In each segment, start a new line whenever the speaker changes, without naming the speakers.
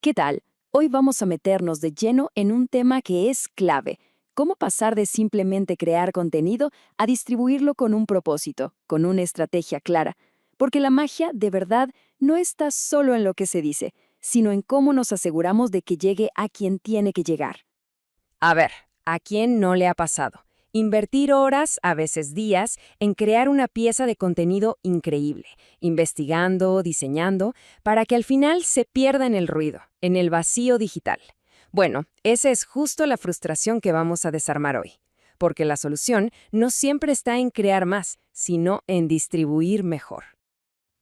¿Qué tal? Hoy vamos a meternos de lleno en un tema que es clave. ¿Cómo pasar de simplemente crear contenido a distribuirlo con un propósito, con una estrategia clara? Porque la magia, de verdad, no está solo en lo que se dice, sino en cómo nos aseguramos de que llegue a quien tiene que llegar.
A ver, ¿a quién no le ha pasado? Invertir horas, a veces días, en crear una pieza de contenido increíble, investigando, diseñando, para que al final se pierda en el ruido, en el vacío digital. Bueno, esa es justo la frustración que vamos a desarmar hoy, porque la solución no siempre está en crear más, sino en distribuir mejor.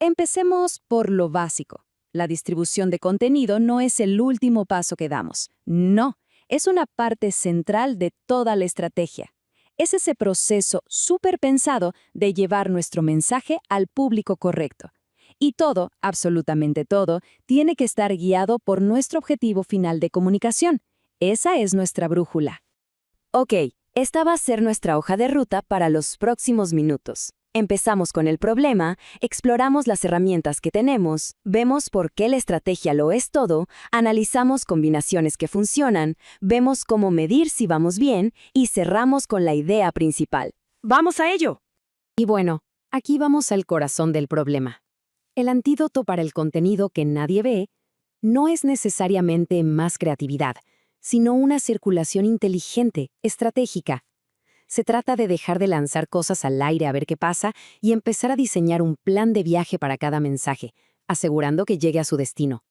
Empecemos por lo básico. La distribución de contenido no es el último paso que damos. No, es una parte central de toda la estrategia. Es ese proceso súper pensado de llevar nuestro mensaje al público correcto. Y todo, absolutamente todo, tiene que estar guiado por nuestro objetivo final de comunicación. Esa es nuestra brújula. Ok, esta va a ser nuestra hoja de ruta para los próximos minutos. Empezamos con el problema, exploramos las herramientas que tenemos, vemos por qué la estrategia lo es todo, analizamos combinaciones que funcionan, vemos cómo medir si vamos bien y cerramos con la idea principal. ¡Vamos a ello! Y bueno, aquí vamos al corazón del problema. El antídoto para el contenido que nadie ve no es necesariamente más creatividad, sino una circulación inteligente, estratégica. Se trata de dejar de lanzar cosas al aire a ver qué pasa y empezar a diseñar un plan de viaje para cada mensaje, asegurando que llegue a su destino.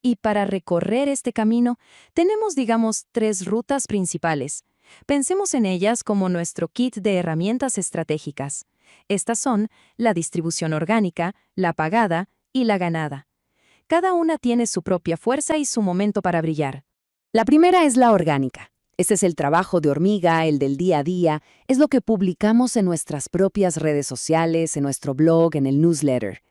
Y para recorrer este camino, tenemos, digamos, 3 rutas principales. Pensemos en ellas como nuestro kit de herramientas estratégicas. Estas son la distribución orgánica, la pagada y la ganada. Cada una tiene su propia fuerza y su momento para brillar. La primera es la orgánica. Este es el trabajo de hormiga, el del día a día, es lo que publicamos en nuestras propias redes sociales, en nuestro blog, en el newsletter.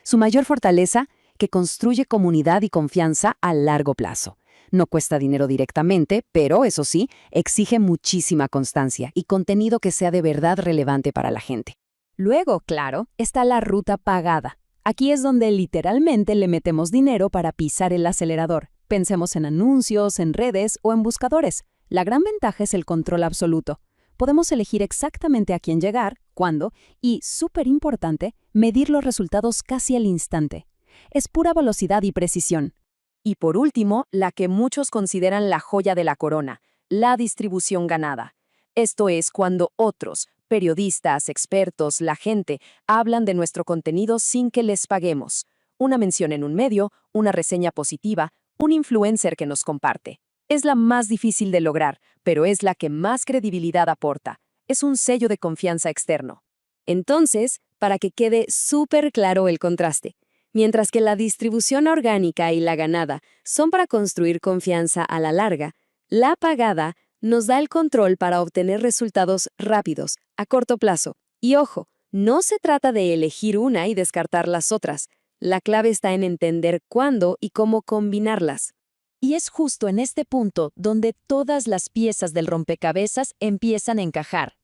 Su mayor fortaleza, que construye comunidad y confianza a largo plazo. No cuesta dinero directamente, pero, eso sí, exige muchísima constancia y contenido que sea de verdad relevante para la gente. Luego, claro, está la ruta pagada. Aquí es donde literalmente le metemos dinero para pisar el acelerador. Pensemos en anuncios, en redes o en buscadores. La gran ventaja es el control absoluto. Podemos elegir exactamente a quién llegar, cuándo y, súper importante, medir los resultados casi al instante. Es pura velocidad y precisión. Y por último, la que muchos consideran la joya de la corona, la distribución ganada. Esto es cuando otros, periodistas, expertos, la gente, hablan de nuestro contenido sin que les paguemos. Una mención en un medio, una reseña positiva, un influencer que nos comparte. Es la más difícil de lograr, pero es la que más credibilidad aporta. Es un sello de confianza externo. Entonces, para que quede súper claro el contraste, mientras que la distribución orgánica y la ganada son para construir confianza a la larga, la pagada nos da el control para obtener resultados rápidos, a corto plazo. Y ojo, no se trata de elegir una y descartar las otras. La clave está en entender cuándo y cómo combinarlas. Y es justo en este punto donde todas las piezas del rompecabezas empiezan a encajar.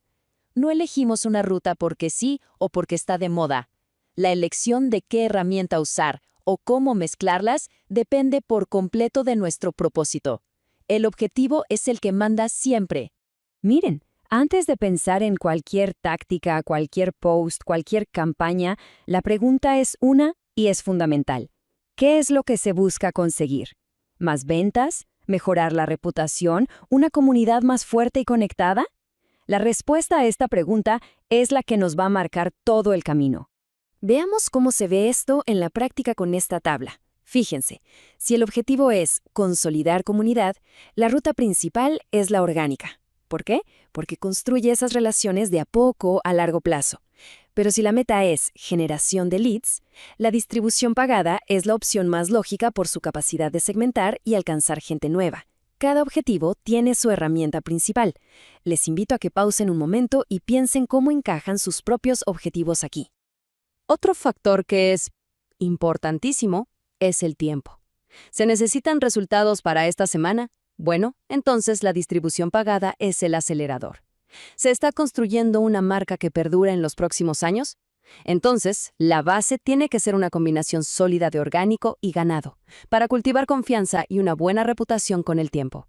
No elegimos una ruta porque sí o porque está de moda. La elección de qué herramienta usar o cómo mezclarlas depende por completo de nuestro propósito. El objetivo es el que manda siempre. Miren, antes de pensar en cualquier táctica, cualquier post, cualquier campaña, la pregunta es una y es fundamental. ¿Qué es lo que se busca conseguir? ¿Más ventas? ¿Mejorar la reputación? ¿Una comunidad más fuerte y conectada? La respuesta a esta pregunta es la que nos va a marcar todo el camino. Veamos cómo se ve esto en la práctica con esta tabla. Fíjense, si el objetivo es consolidar comunidad, la ruta principal es la orgánica. ¿Por qué? Porque construye esas relaciones de a poco a largo plazo. Pero si la meta es generación de leads, la distribución pagada es la opción más lógica por su capacidad de segmentar y alcanzar gente nueva. Cada objetivo tiene su herramienta principal. Les invito a que pausen un momento y piensen cómo encajan sus propios objetivos aquí. Otro factor que es importantísimo es el tiempo. ¿Se necesitan resultados para esta semana? Bueno, entonces la distribución pagada es el acelerador. ¿Se está construyendo una marca que perdura en los próximos años? Entonces, la base tiene que ser una combinación sólida de orgánico y ganado, para cultivar confianza y una buena reputación con el tiempo.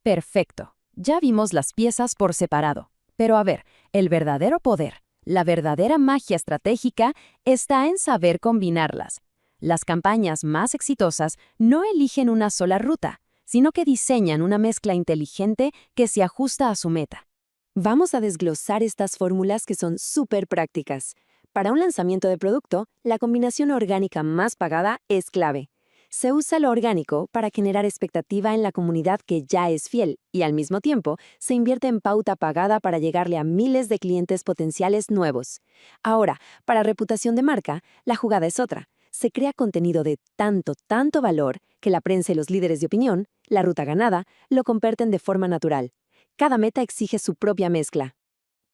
Perfecto. Ya vimos las piezas por separado. Pero a ver, el verdadero poder, la verdadera magia estratégica está en saber combinarlas. Las campañas más exitosas no eligen una sola ruta, sino que diseñan una mezcla inteligente que se ajusta a su meta.
Vamos a desglosar estas fórmulas que son súper prácticas. Para un lanzamiento de producto, la combinación orgánica más pagada es clave. Se usa lo orgánico para generar expectativa en la comunidad que ya es fiel y al mismo tiempo se invierte en pauta pagada para llegarle a miles de clientes potenciales nuevos. Ahora, para reputación de marca, la jugada es otra. Se crea contenido de tanto valor que la prensa y los líderes de opinión, la ruta ganada, lo convierten de forma natural. Cada meta exige su propia mezcla.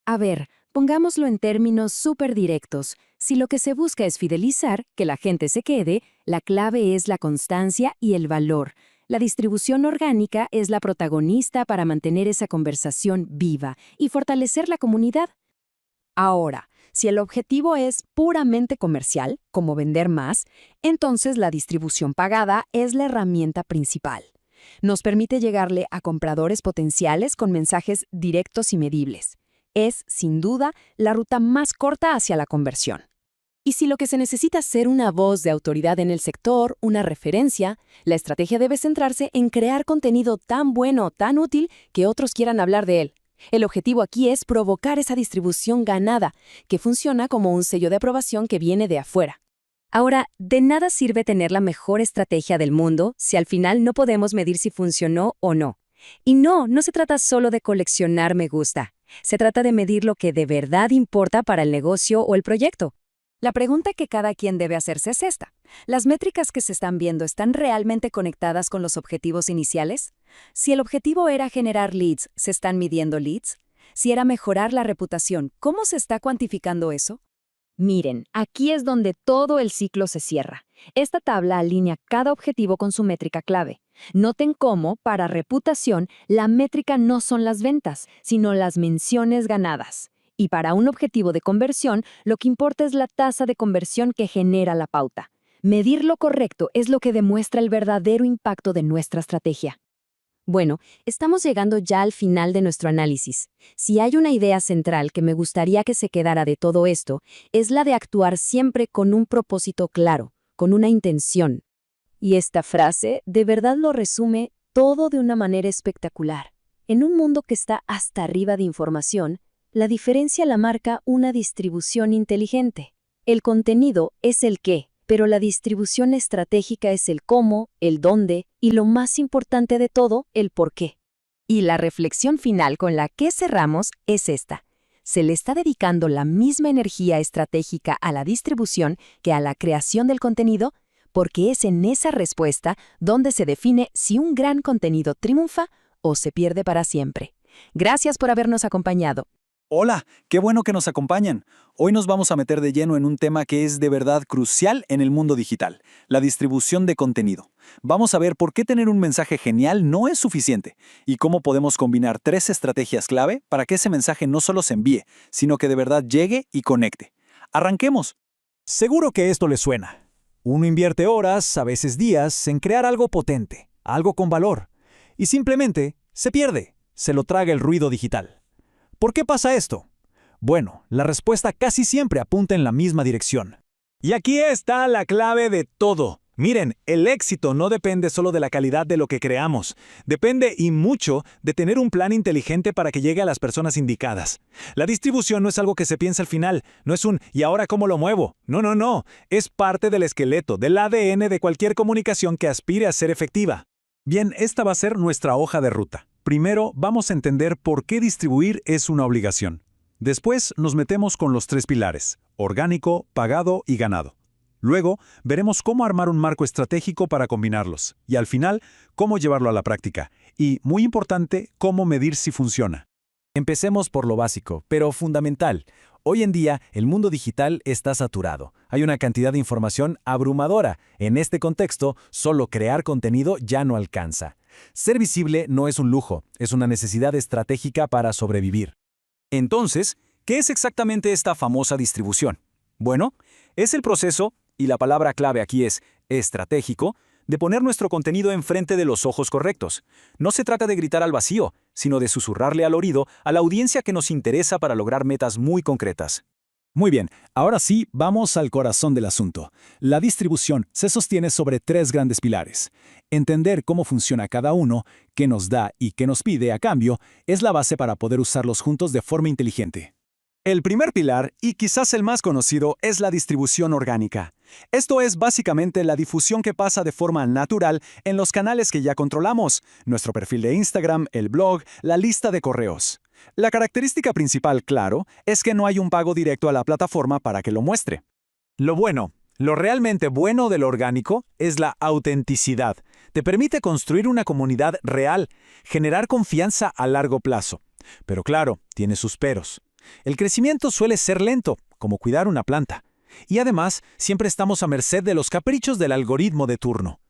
A ver, pongámoslo en términos súper directos. Si lo que se busca es fidelizar, que la gente se quede, la clave es la constancia y el valor. La distribución orgánica es la protagonista para mantener esa conversación viva y fortalecer la comunidad. Ahora, si el objetivo es puramente comercial, como vender más, entonces la distribución pagada es la herramienta principal. Nos permite llegarle a compradores potenciales con mensajes directos y medibles. Es, sin duda, la ruta más corta hacia la conversión. Y si lo que se necesita es ser una voz de autoridad en el sector, una referencia, la estrategia debe centrarse en crear contenido tan bueno, tan útil, que otros quieran hablar de él. El objetivo aquí es provocar esa distribución ganada, que funciona como un sello de aprobación que viene de afuera. Ahora, de nada sirve tener la mejor estrategia del mundo si al final no podemos medir si funcionó o no. Y no se trata solo de coleccionar me gusta. Se trata de medir lo que de verdad importa para el negocio o el proyecto. La pregunta que cada quien debe hacerse es esta. ¿Las métricas que se están viendo están realmente conectadas con los objetivos iniciales? Si el objetivo era generar leads, ¿se están midiendo leads? Si era mejorar la reputación, ¿cómo se está cuantificando eso? Miren, aquí es donde todo el ciclo se cierra. Esta tabla alinea cada objetivo con su métrica clave. Noten cómo, para reputación, la métrica no son las ventas, sino las menciones ganadas. Y para un objetivo de conversión, lo que importa es la tasa de conversión que genera la pauta. Medir lo correcto es lo que demuestra el verdadero impacto de nuestra estrategia. Bueno, estamos llegando ya al final de nuestro análisis. Si hay una idea central que me gustaría que se quedara de todo esto, es la de actuar siempre con un propósito claro, con una intención. Y esta frase de verdad lo resume todo de una manera espectacular. En un mundo que está hasta arriba de información, la diferencia la marca una distribución inteligente. El contenido es el qué, pero la distribución estratégica es el cómo, el dónde y lo más importante de todo, el por qué. Y la reflexión final con la que cerramos es esta. Se le está dedicando la misma energía estratégica a la distribución que a la creación del contenido, porque es en esa respuesta donde se define si un gran contenido triunfa o se pierde para siempre. Gracias por habernos acompañado.
Hola, qué bueno que nos acompañan. Hoy nos vamos a meter de lleno en un tema que es de verdad crucial en el mundo digital, la distribución de contenido. Vamos a ver por qué tener un mensaje genial no es suficiente y cómo podemos combinar 3 estrategias clave para que ese mensaje no solo se envíe, sino que de verdad llegue y conecte. ¡Arranquemos!
Seguro que esto les suena. Uno invierte horas, a veces días, en crear algo potente, algo con valor, y simplemente se pierde, se lo traga el ruido digital. ¿Por qué pasa esto? Bueno, la respuesta casi siempre apunta en la misma dirección. Y aquí está la clave de todo. Miren, el éxito no depende solo de la calidad de lo que creamos. Depende y mucho de tener un plan inteligente para que llegue a las personas indicadas. La distribución no es algo que se piensa al final, no es un ¿y ahora cómo lo muevo? No. Es parte del esqueleto, del ADN de cualquier comunicación que aspire a ser efectiva. Bien, esta va a ser nuestra hoja de ruta. Primero, vamos a entender por qué distribuir es una obligación. Después, nos metemos con los 3 pilares: orgánico, pagado y ganado. Luego, veremos cómo armar un marco estratégico para combinarlos. Y al final, cómo llevarlo a la práctica. Y, muy importante, cómo medir si funciona.
Empecemos por lo básico, pero fundamental. Hoy en día, el mundo digital está saturado. Hay una cantidad de información abrumadora. En este contexto, solo crear contenido ya no alcanza. Ser visible no es un lujo, es una necesidad estratégica para sobrevivir.
Entonces, ¿qué es exactamente esta famosa distribución?
Bueno, es el proceso, y la palabra clave aquí es estratégico, de poner nuestro contenido enfrente de los ojos correctos. No se trata de gritar al vacío, sino de susurrarle al oído a la audiencia que nos interesa para lograr metas muy concretas.
Muy bien, ahora sí, vamos al corazón del asunto. La distribución se sostiene sobre 3 grandes pilares. Entender cómo funciona cada uno, qué nos da y qué nos pide a cambio, es la base para poder usarlos juntos de forma inteligente. El primer pilar, y quizás el más conocido, es la distribución orgánica. Esto es básicamente la difusión que pasa de forma natural en los canales que ya controlamos, nuestro perfil de Instagram, el blog, la lista de correos. La característica principal, claro, es que no hay un pago directo a la plataforma para que lo muestre. Lo realmente bueno del orgánico es la autenticidad. Te permite construir una comunidad real, generar confianza a largo plazo. Pero claro, tiene sus peros. El crecimiento suele ser lento, como cuidar una planta. Y además, siempre estamos a merced de los caprichos del algoritmo de turno.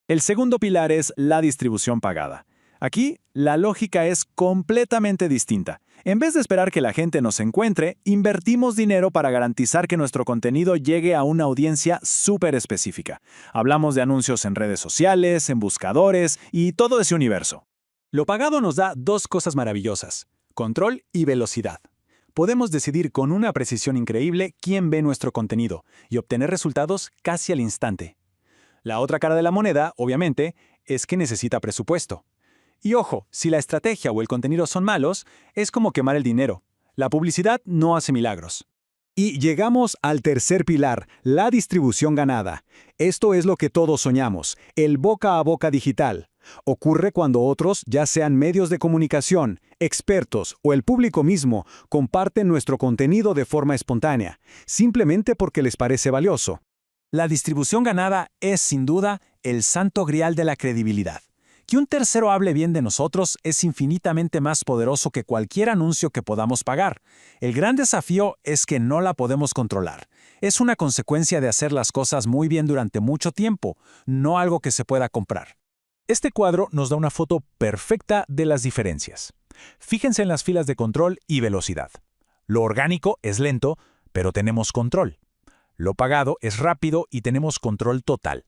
El segundo pilar es la distribución pagada. Aquí, la lógica es completamente distinta. En vez de esperar que la gente nos encuentre, invertimos dinero para garantizar que nuestro contenido llegue a una audiencia súper específica. Hablamos de anuncios en redes sociales, en buscadores y todo ese universo. Lo pagado nos da 2 cosas maravillosas: control y velocidad. Podemos decidir con una precisión increíble quién ve nuestro contenido y obtener resultados casi al instante. La otra cara de la moneda, obviamente, es que necesita presupuesto. Y ojo, si la estrategia o el contenido son malos, es como quemar el dinero. La publicidad no hace milagros. Y llegamos al tercer pilar, la distribución ganada. Esto es lo que todos soñamos, el boca a boca digital. Ocurre cuando otros, ya sean medios de comunicación, expertos o el público mismo, comparten nuestro contenido de forma espontánea, simplemente porque les parece valioso. La distribución ganada es, sin duda, el santo grial de la credibilidad. Que un tercero hable bien de nosotros es infinitamente más poderoso que cualquier anuncio que podamos pagar. El gran desafío es que no la podemos controlar. Es una consecuencia de hacer las cosas muy bien durante mucho tiempo, no algo que se pueda comprar. Este cuadro nos da una foto perfecta de las diferencias. Fíjense en las filas de control y velocidad. Lo orgánico es lento, pero tenemos control. Lo pagado es rápido y tenemos control total.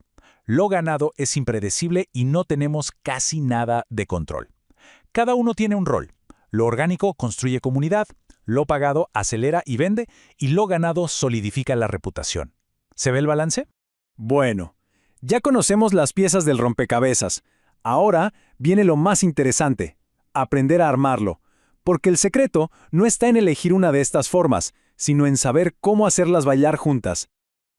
Lo ganado es impredecible y no tenemos casi nada de control. Cada uno tiene un rol. Lo orgánico construye comunidad, lo pagado acelera y vende, y lo ganado solidifica la reputación. ¿Se ve el balance? Bueno, ya conocemos las piezas del rompecabezas. Ahora viene lo más interesante, aprender a armarlo. Porque el secreto no está en elegir una de estas formas, sino en saber cómo hacerlas bailar juntas.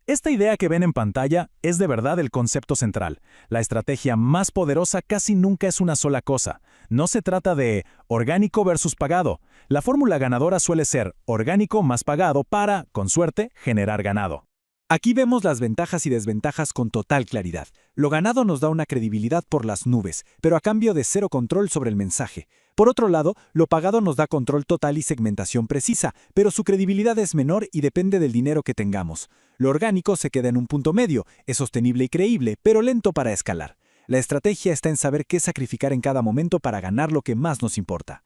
Esta idea que ven en pantalla es de verdad el concepto central. La estrategia más poderosa casi nunca es una sola cosa. No se trata de orgánico versus pagado. La fórmula ganadora suele ser orgánico más pagado para, con suerte, generar ganado. Aquí vemos las ventajas y desventajas con total claridad. Lo ganado nos da una credibilidad por las nubes, pero a cambio de cero control sobre el mensaje. Por otro lado, lo pagado nos da control total y segmentación precisa, pero su credibilidad es menor y depende del dinero que tengamos. Lo orgánico se queda en un punto medio, es sostenible y creíble, pero lento para escalar. La estrategia está en saber qué sacrificar en cada momento para ganar lo que más nos importa.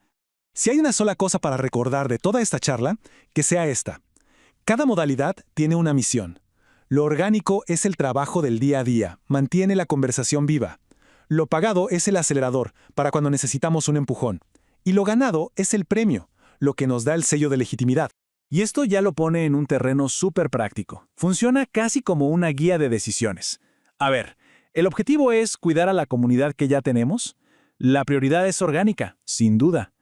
Si hay una sola cosa para recordar de toda esta charla, que sea esta. Cada modalidad tiene una misión. Lo orgánico es el trabajo del día a día, mantiene la conversación viva. Lo pagado es el acelerador, para cuando necesitamos un empujón. Y lo ganado es el premio, lo que nos da el sello de legitimidad. Y esto ya lo pone en un terreno súper práctico. Funciona casi como una guía de decisiones. A ver, ¿el objetivo es cuidar a la comunidad que ya tenemos? La prioridad es orgánica, sin duda.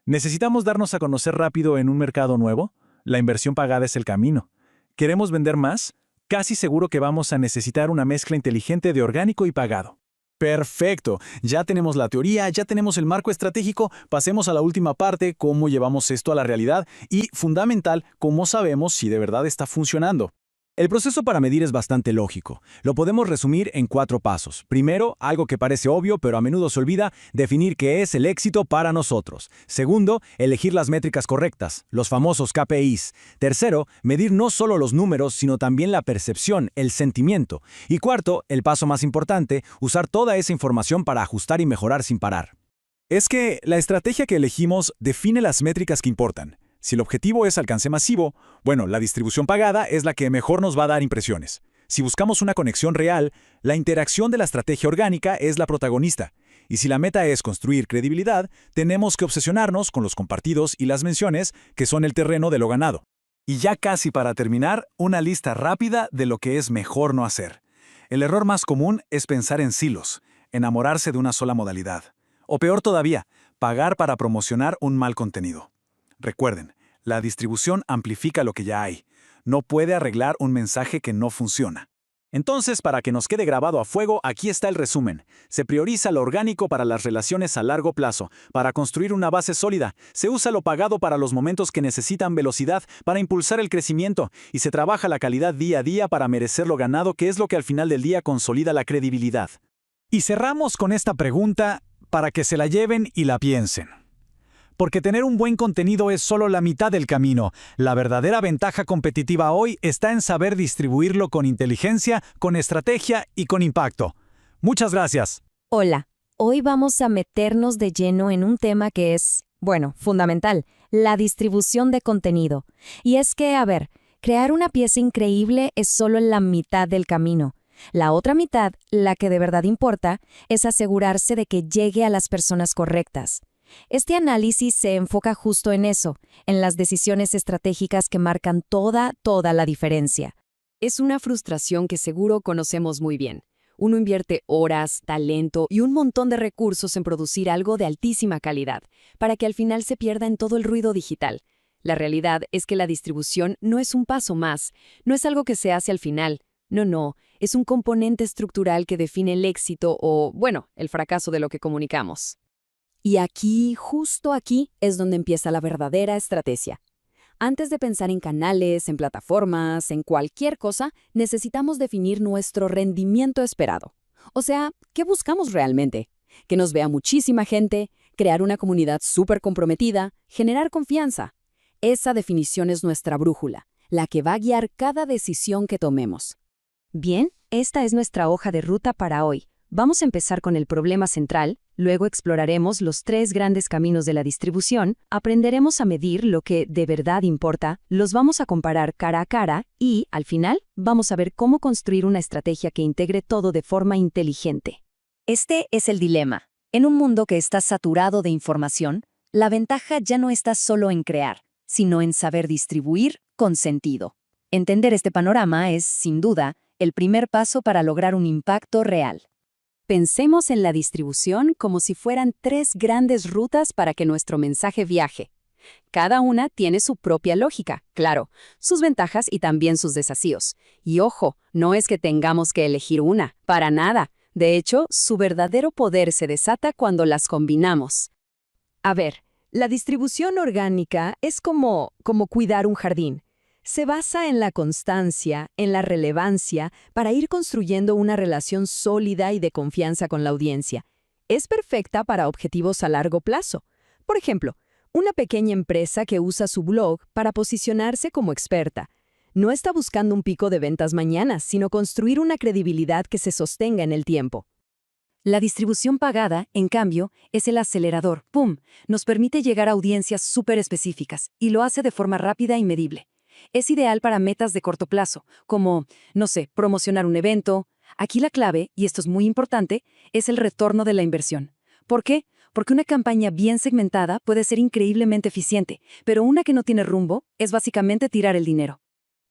¿Necesitamos darnos a conocer rápido en un mercado nuevo? La inversión pagada es el camino. ¿Queremos vender más? Casi seguro que vamos a necesitar una mezcla inteligente de orgánico y pagado. Perfecto, ya tenemos la teoría, ya tenemos el marco estratégico, pasemos a la última parte, cómo llevamos esto a la realidad y, fundamental, cómo sabemos si de verdad está funcionando. El proceso para medir es bastante lógico. Lo podemos resumir en 4 pasos. Primero, algo que parece obvio pero a menudo se olvida, definir qué es el éxito para nosotros. Segundo, elegir las métricas correctas, los famosos KPIs. Tercero, medir no solo los números, sino también la percepción, el sentimiento. Y cuarto, el paso más importante, usar toda esa información para ajustar y mejorar sin parar. Es que la estrategia que elegimos define las métricas que importan.
Si el objetivo es alcance masivo, bueno, la distribución pagada es la que mejor nos va a dar impresiones. Si buscamos una conexión real, la interacción de la estrategia orgánica es la protagonista. Y si la meta es construir credibilidad, tenemos que obsesionarnos con los compartidos y las menciones, que son el terreno de lo ganado.
Y ya casi para terminar, una lista rápida de lo que es mejor no hacer. El error más común es pensar en silos, enamorarse de una sola modalidad. O peor todavía, pagar para promocionar un mal contenido. Recuerden, la distribución amplifica lo que ya hay. No puede arreglar un mensaje que no funciona. Entonces, para que nos quede grabado a fuego, aquí está el resumen. Se prioriza lo orgánico para las relaciones a largo plazo. Para construir una base sólida, se usa lo pagado para los momentos que necesitan velocidad, para impulsar el crecimiento, y se trabaja la calidad día a día para merecer lo ganado, que es lo que al final del día consolida la credibilidad.
Y cerramos con esta pregunta para que se la lleven y la piensen. Porque tener un buen contenido es solo la mitad del camino. La verdadera ventaja competitiva hoy está en saber distribuirlo con inteligencia, con estrategia y con impacto. Muchas gracias.
Hola, hoy vamos a meternos de lleno en un tema que es, bueno, fundamental, la distribución de contenido. Y es que, a ver, crear una pieza increíble es solo la mitad del camino. La otra mitad, la que de verdad importa, es asegurarse de que llegue a las personas correctas. Este análisis se enfoca justo en eso, en las decisiones estratégicas que marcan toda la diferencia.
Es una frustración que seguro conocemos muy bien. Uno invierte horas, talento y un montón de recursos en producir algo de altísima calidad, para que al final se pierda en todo el ruido digital. La realidad es que la distribución no es un paso más, no es algo que se hace al final. No, es un componente estructural que define el éxito o, bueno, el fracaso de lo que comunicamos. Y aquí, justo aquí, es donde empieza la verdadera estrategia. Antes de pensar en canales, en plataformas, en cualquier cosa, necesitamos definir nuestro rendimiento esperado. O sea, ¿qué buscamos realmente? Que nos vea muchísima gente, crear una comunidad súper comprometida, generar confianza. Esa definición es nuestra brújula, la que va a guiar cada decisión que tomemos.
Bien, esta es nuestra hoja de ruta para hoy. Vamos a empezar con el problema central, luego exploraremos los 3 grandes caminos de la distribución, aprenderemos a medir lo que de verdad importa, los vamos a comparar cara a cara y, al final, vamos a ver cómo construir una estrategia que integre todo de forma inteligente.
Este es el dilema. En un mundo que está saturado de información, la ventaja ya no está solo en crear, sino en saber distribuir con sentido. Entender este panorama es, sin duda, el primer paso para lograr un impacto real. Pensemos en la distribución como si fueran 3 grandes rutas para que nuestro mensaje viaje. Cada una tiene su propia lógica, claro, sus ventajas y también sus desafíos. Y ojo, no es que tengamos que elegir una, para nada. De hecho, su verdadero poder se desata cuando las combinamos. A ver, la distribución orgánica es como cuidar un jardín. Se basa en la constancia, en la relevancia, para ir construyendo una relación sólida y de confianza con la audiencia. Es perfecta para objetivos a largo plazo. Por ejemplo, una pequeña empresa que usa su blog para posicionarse como experta. No está buscando un pico de ventas mañana, sino construir una credibilidad que se sostenga en el tiempo. La distribución pagada, en cambio, es el acelerador. ¡Pum! Nos permite llegar a audiencias súper específicas y lo hace de forma rápida y medible. Es ideal para metas de corto plazo, como, no sé, promocionar un evento. Aquí la clave, y esto es muy importante, es el retorno de la inversión. ¿Por qué? Porque una campaña bien segmentada puede ser increíblemente eficiente, pero una que no tiene rumbo es básicamente tirar el dinero.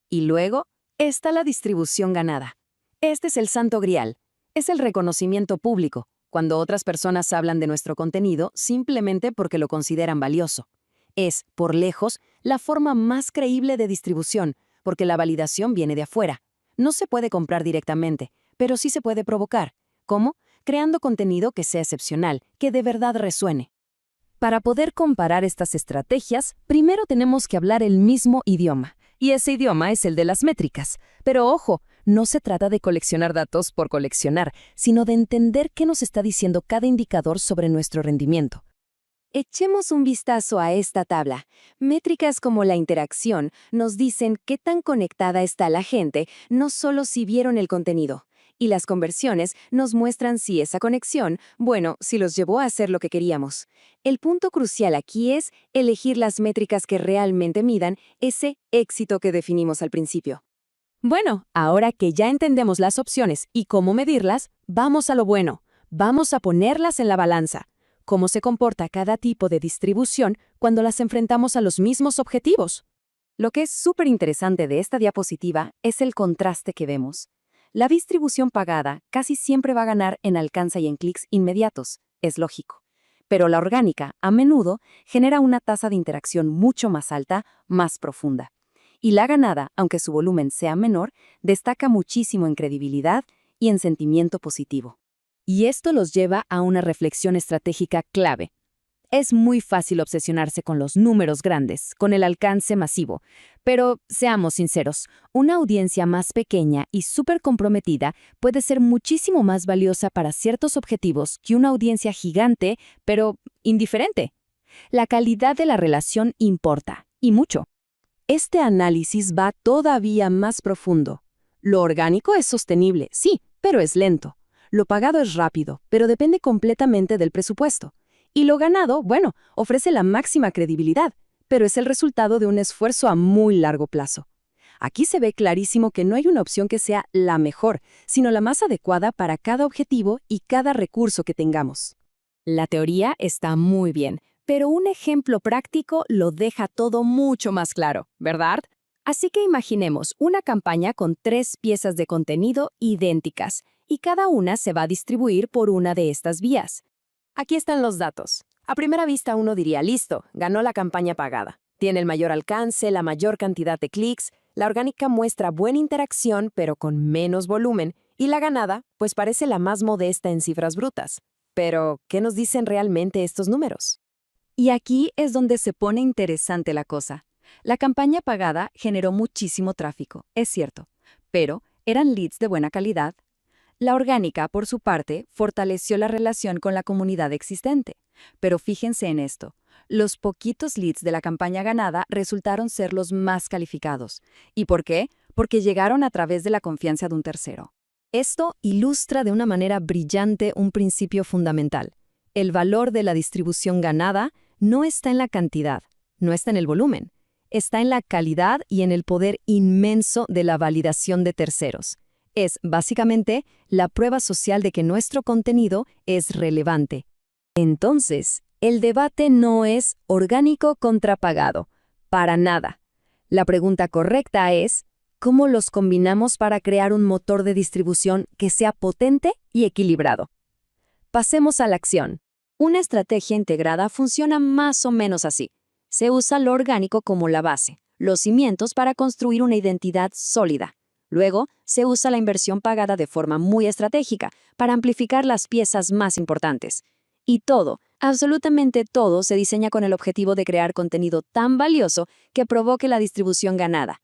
Y luego, está la distribución ganada. Este es el santo grial. Es el reconocimiento público, cuando otras personas hablan de nuestro contenido simplemente porque lo consideran valioso. Es, por lejos, la forma más creíble de distribución, porque la validación viene de afuera. No se puede comprar directamente, pero sí se puede provocar. ¿Cómo? Creando contenido que sea excepcional, que de verdad resuene. Para poder comparar estas estrategias, primero tenemos que hablar el mismo idioma, y ese idioma es el de las métricas. Pero ojo, no se trata de coleccionar datos por coleccionar, sino de entender qué nos está diciendo cada indicador sobre nuestro rendimiento. Echemos un vistazo a esta tabla. Métricas como la interacción nos dicen qué tan conectada está la gente, no solo si vieron el contenido.
Y las conversiones nos muestran si esa conexión, bueno, si los llevó a hacer lo que queríamos. El punto crucial aquí es elegir las métricas que realmente midan ese éxito que definimos al principio. Bueno, ahora que ya entendemos las opciones y cómo medirlas, vamos a lo bueno. Vamos a ponerlas en la balanza. ¿Cómo se comporta cada tipo de distribución cuando las enfrentamos a los mismos objetivos? Lo que es súper interesante de esta diapositiva es el contraste que vemos. La distribución pagada casi siempre va a ganar en alcance y en clics inmediatos, es lógico. Pero la orgánica, a menudo, genera una tasa de interacción mucho más alta, más profunda. Y la ganada, aunque su volumen sea menor, destaca muchísimo en credibilidad y en sentimiento positivo. Y esto los lleva a una reflexión estratégica clave. Es muy fácil obsesionarse con los números grandes, con el alcance masivo. Pero, seamos sinceros, una audiencia más pequeña y súper comprometida puede ser muchísimo más valiosa para ciertos objetivos que una audiencia gigante, pero indiferente. La calidad de la relación importa, y mucho. Este análisis va todavía más profundo. Lo orgánico es sostenible, sí, pero es lento. Lo pagado es rápido, pero depende completamente del presupuesto. Y lo ganado, bueno, ofrece la máxima credibilidad, pero es el resultado de un esfuerzo a muy largo plazo. Aquí se ve clarísimo que no hay una opción que sea la mejor, sino la más adecuada para cada objetivo y cada recurso que tengamos. La teoría está muy bien, pero un ejemplo práctico lo deja todo mucho más claro, ¿verdad? Así que imaginemos una campaña con 3 piezas de contenido idénticas, y cada una se va a distribuir por una de estas vías. Aquí están los datos. A primera vista uno diría, listo, ganó la campaña pagada. Tiene el mayor alcance, la mayor cantidad de clics, la orgánica muestra buena interacción pero con menos volumen, y la ganada, pues parece la más modesta en cifras brutas. Pero, ¿qué nos dicen realmente estos números? Y aquí es donde se pone interesante la cosa. La campaña pagada generó muchísimo tráfico, es cierto, pero ¿eran leads de buena calidad? La orgánica, por su parte, fortaleció la relación con la comunidad existente. Pero fíjense en esto. Los poquitos leads de la campaña ganada resultaron ser los más calificados. ¿Y por qué? Porque llegaron a través de la confianza de un tercero. Esto ilustra de una manera brillante un principio fundamental. El valor de la distribución ganada no está en la cantidad, no está en el volumen. Está en la calidad y en el poder inmenso de la validación de terceros. Es, básicamente, la prueba social de que nuestro contenido es relevante. Entonces, el debate no es orgánico contra pagado, para nada. La pregunta correcta es, ¿cómo los combinamos para crear un motor de distribución que sea potente y equilibrado? Pasemos a la acción. Una estrategia integrada funciona más o menos así. Se usa lo orgánico como la base, los cimientos para construir una identidad sólida. Luego, se usa la inversión pagada de forma muy estratégica para amplificar las piezas más importantes. Y todo, absolutamente todo, se diseña con el objetivo de crear contenido tan valioso que provoque la distribución ganada.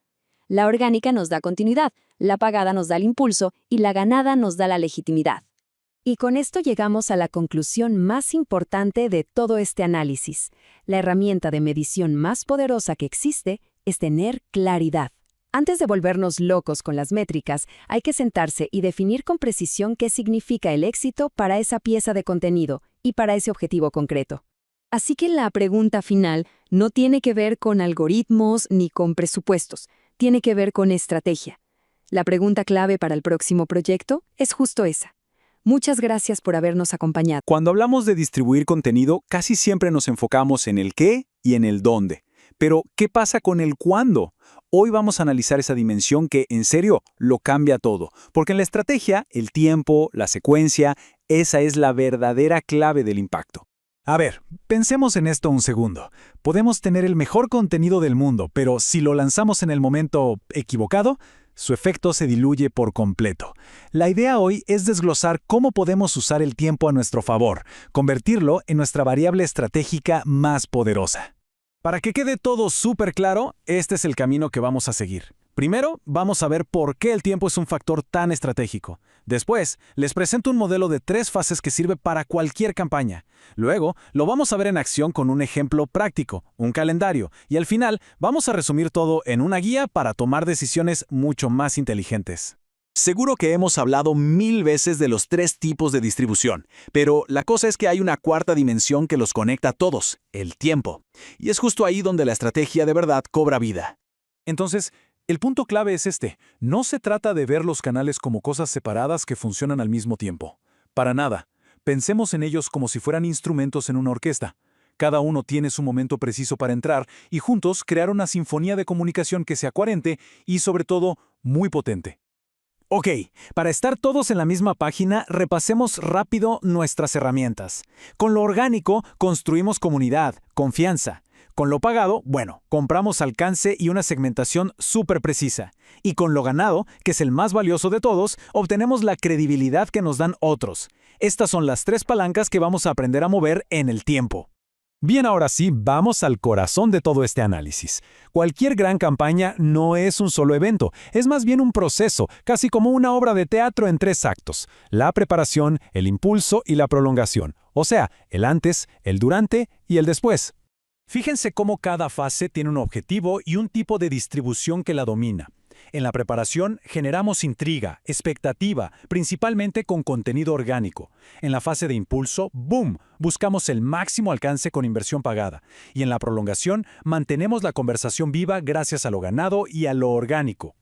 La orgánica nos da continuidad, la pagada nos da el impulso y la ganada nos da la legitimidad. Y con esto llegamos a la conclusión más importante de todo este análisis. La herramienta de medición más poderosa que existe es tener claridad. Antes de volvernos locos con las métricas, hay que sentarse y definir con precisión qué significa el éxito para esa pieza de contenido y para ese objetivo concreto. Así que la pregunta final no tiene que ver con algoritmos ni con presupuestos, tiene que ver con estrategia. La pregunta clave para el próximo proyecto es justo esa. Muchas gracias por habernos acompañado.
Cuando hablamos de distribuir contenido, casi siempre nos enfocamos en el qué y en el dónde. Pero, ¿qué pasa con el cuándo? Hoy vamos a analizar esa dimensión que, en serio, lo cambia todo. Porque en la estrategia, el tiempo, la secuencia, esa es la verdadera clave del impacto.
A ver, pensemos en esto un segundo. Podemos tener el mejor contenido del mundo, pero si lo lanzamos en el momento equivocado, su efecto se diluye por completo. La idea hoy es desglosar cómo podemos usar el tiempo a nuestro favor, convertirlo en nuestra variable estratégica más poderosa. Para que quede todo súper claro, este es el camino que vamos a seguir. Primero, vamos a ver por qué el tiempo es un factor tan estratégico. Después, les presento un modelo de 3 fases que sirve para cualquier campaña. Luego, lo vamos a ver en acción con un ejemplo práctico, un calendario. Y al final, vamos a resumir todo en una guía para tomar decisiones mucho más inteligentes.
Seguro que hemos hablado 1000 veces de los 3 tipos de distribución, pero la cosa es que hay una cuarta dimensión que los conecta a todos, el tiempo. Y es justo ahí donde la estrategia de verdad cobra vida.
Entonces, el punto clave es este. No se trata de ver los canales como cosas separadas que funcionan al mismo tiempo. Para nada. Pensemos en ellos como si fueran instrumentos en una orquesta. Cada uno tiene su momento preciso para entrar y juntos crear una sinfonía de comunicación que sea coherente y, sobre todo, muy potente.
Ok, para estar todos en la misma página, repasemos rápido nuestras herramientas. Con lo orgánico, construimos comunidad, confianza. Con lo pagado, bueno, compramos alcance y una segmentación súper precisa. Y con lo ganado, que es el más valioso de todos, obtenemos la credibilidad que nos dan otros. Estas son las 3 palancas que vamos a aprender a mover en el tiempo.
Bien, ahora sí, vamos al corazón de todo este análisis. Cualquier gran campaña no es un solo evento, es más bien un proceso, casi como una obra de teatro en 3 actos: la preparación, el impulso y la prolongación, o sea, el antes, el durante y el después. Fíjense cómo cada fase tiene un objetivo y un tipo de distribución que la domina. En la preparación generamos intriga, expectativa, principalmente con contenido orgánico. En la fase de impulso, ¡boom!, buscamos el máximo alcance con inversión pagada. Y en la prolongación, mantenemos la conversación viva gracias a lo ganado y a lo orgánico.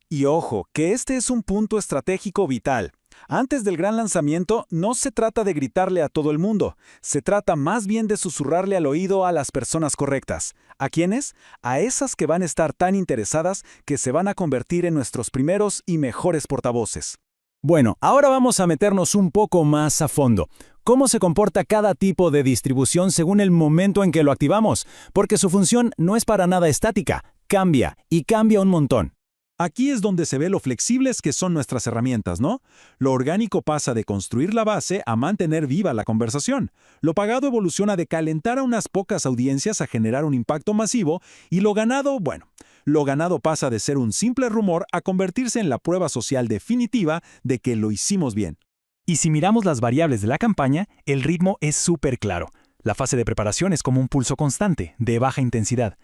Y ojo, que este es un punto estratégico vital. Antes del gran lanzamiento, no se trata de gritarle a todo el mundo, se trata más bien de susurrarle al oído a las personas correctas. ¿A quiénes? A esas que van a estar tan interesadas que se van a convertir en nuestros primeros y mejores portavoces.
Bueno, ahora vamos a meternos un poco más a fondo. ¿Cómo se comporta cada tipo de distribución según el momento en que lo activamos? Porque su función no es para nada estática, cambia, y cambia un montón.
Aquí es donde se ve lo flexibles que son nuestras herramientas, ¿no? Lo orgánico pasa de construir la base a mantener viva la conversación. Lo pagado evoluciona de calentar a unas pocas audiencias a generar un impacto masivo, y lo ganado, bueno, lo ganado pasa de ser un simple rumor a convertirse en la prueba social definitiva de que lo hicimos bien.
Y si miramos las variables de la campaña, el ritmo es súper claro. La fase de preparación es como un pulso constante, de baja intensidad.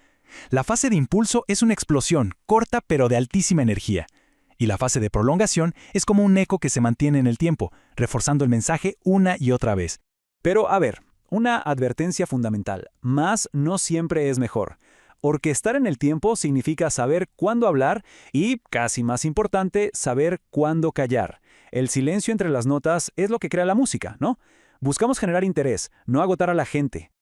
La fase de impulso es una explosión, corta pero de altísima energía. Y la fase de prolongación es como un eco que se mantiene en el tiempo, reforzando el mensaje una y otra vez. Pero a ver, una advertencia fundamental: más no siempre es mejor. Orquestar en el tiempo significa saber cuándo hablar y, casi más importante, saber cuándo callar. El silencio entre las notas es lo que crea la música, ¿no? Buscamos generar interés, no agotar a la gente.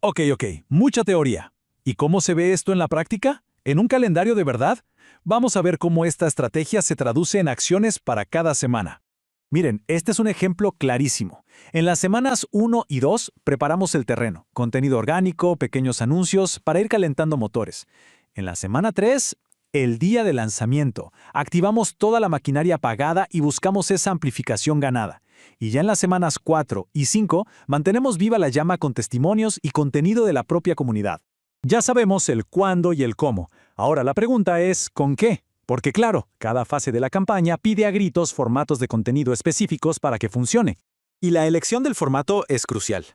Ok, mucha teoría. ¿Y cómo se ve esto en la práctica? ¿En un calendario de verdad? Vamos a ver cómo esta estrategia se traduce en acciones para cada semana.
Miren, este es un ejemplo clarísimo. En las semanas 1 y 2 preparamos el terreno, contenido orgánico, pequeños anuncios para ir calentando motores. En la semana 3, el día de lanzamiento, activamos toda la maquinaria pagada y buscamos esa amplificación ganada. Y ya en las semanas 4 y 5 mantenemos viva la llama con testimonios y contenido de la propia comunidad. Ya sabemos el cuándo y el cómo. Ahora la pregunta es ¿con qué? Porque claro, cada fase de la campaña pide a gritos formatos de contenido específicos para que funcione.
Y la elección del formato es crucial.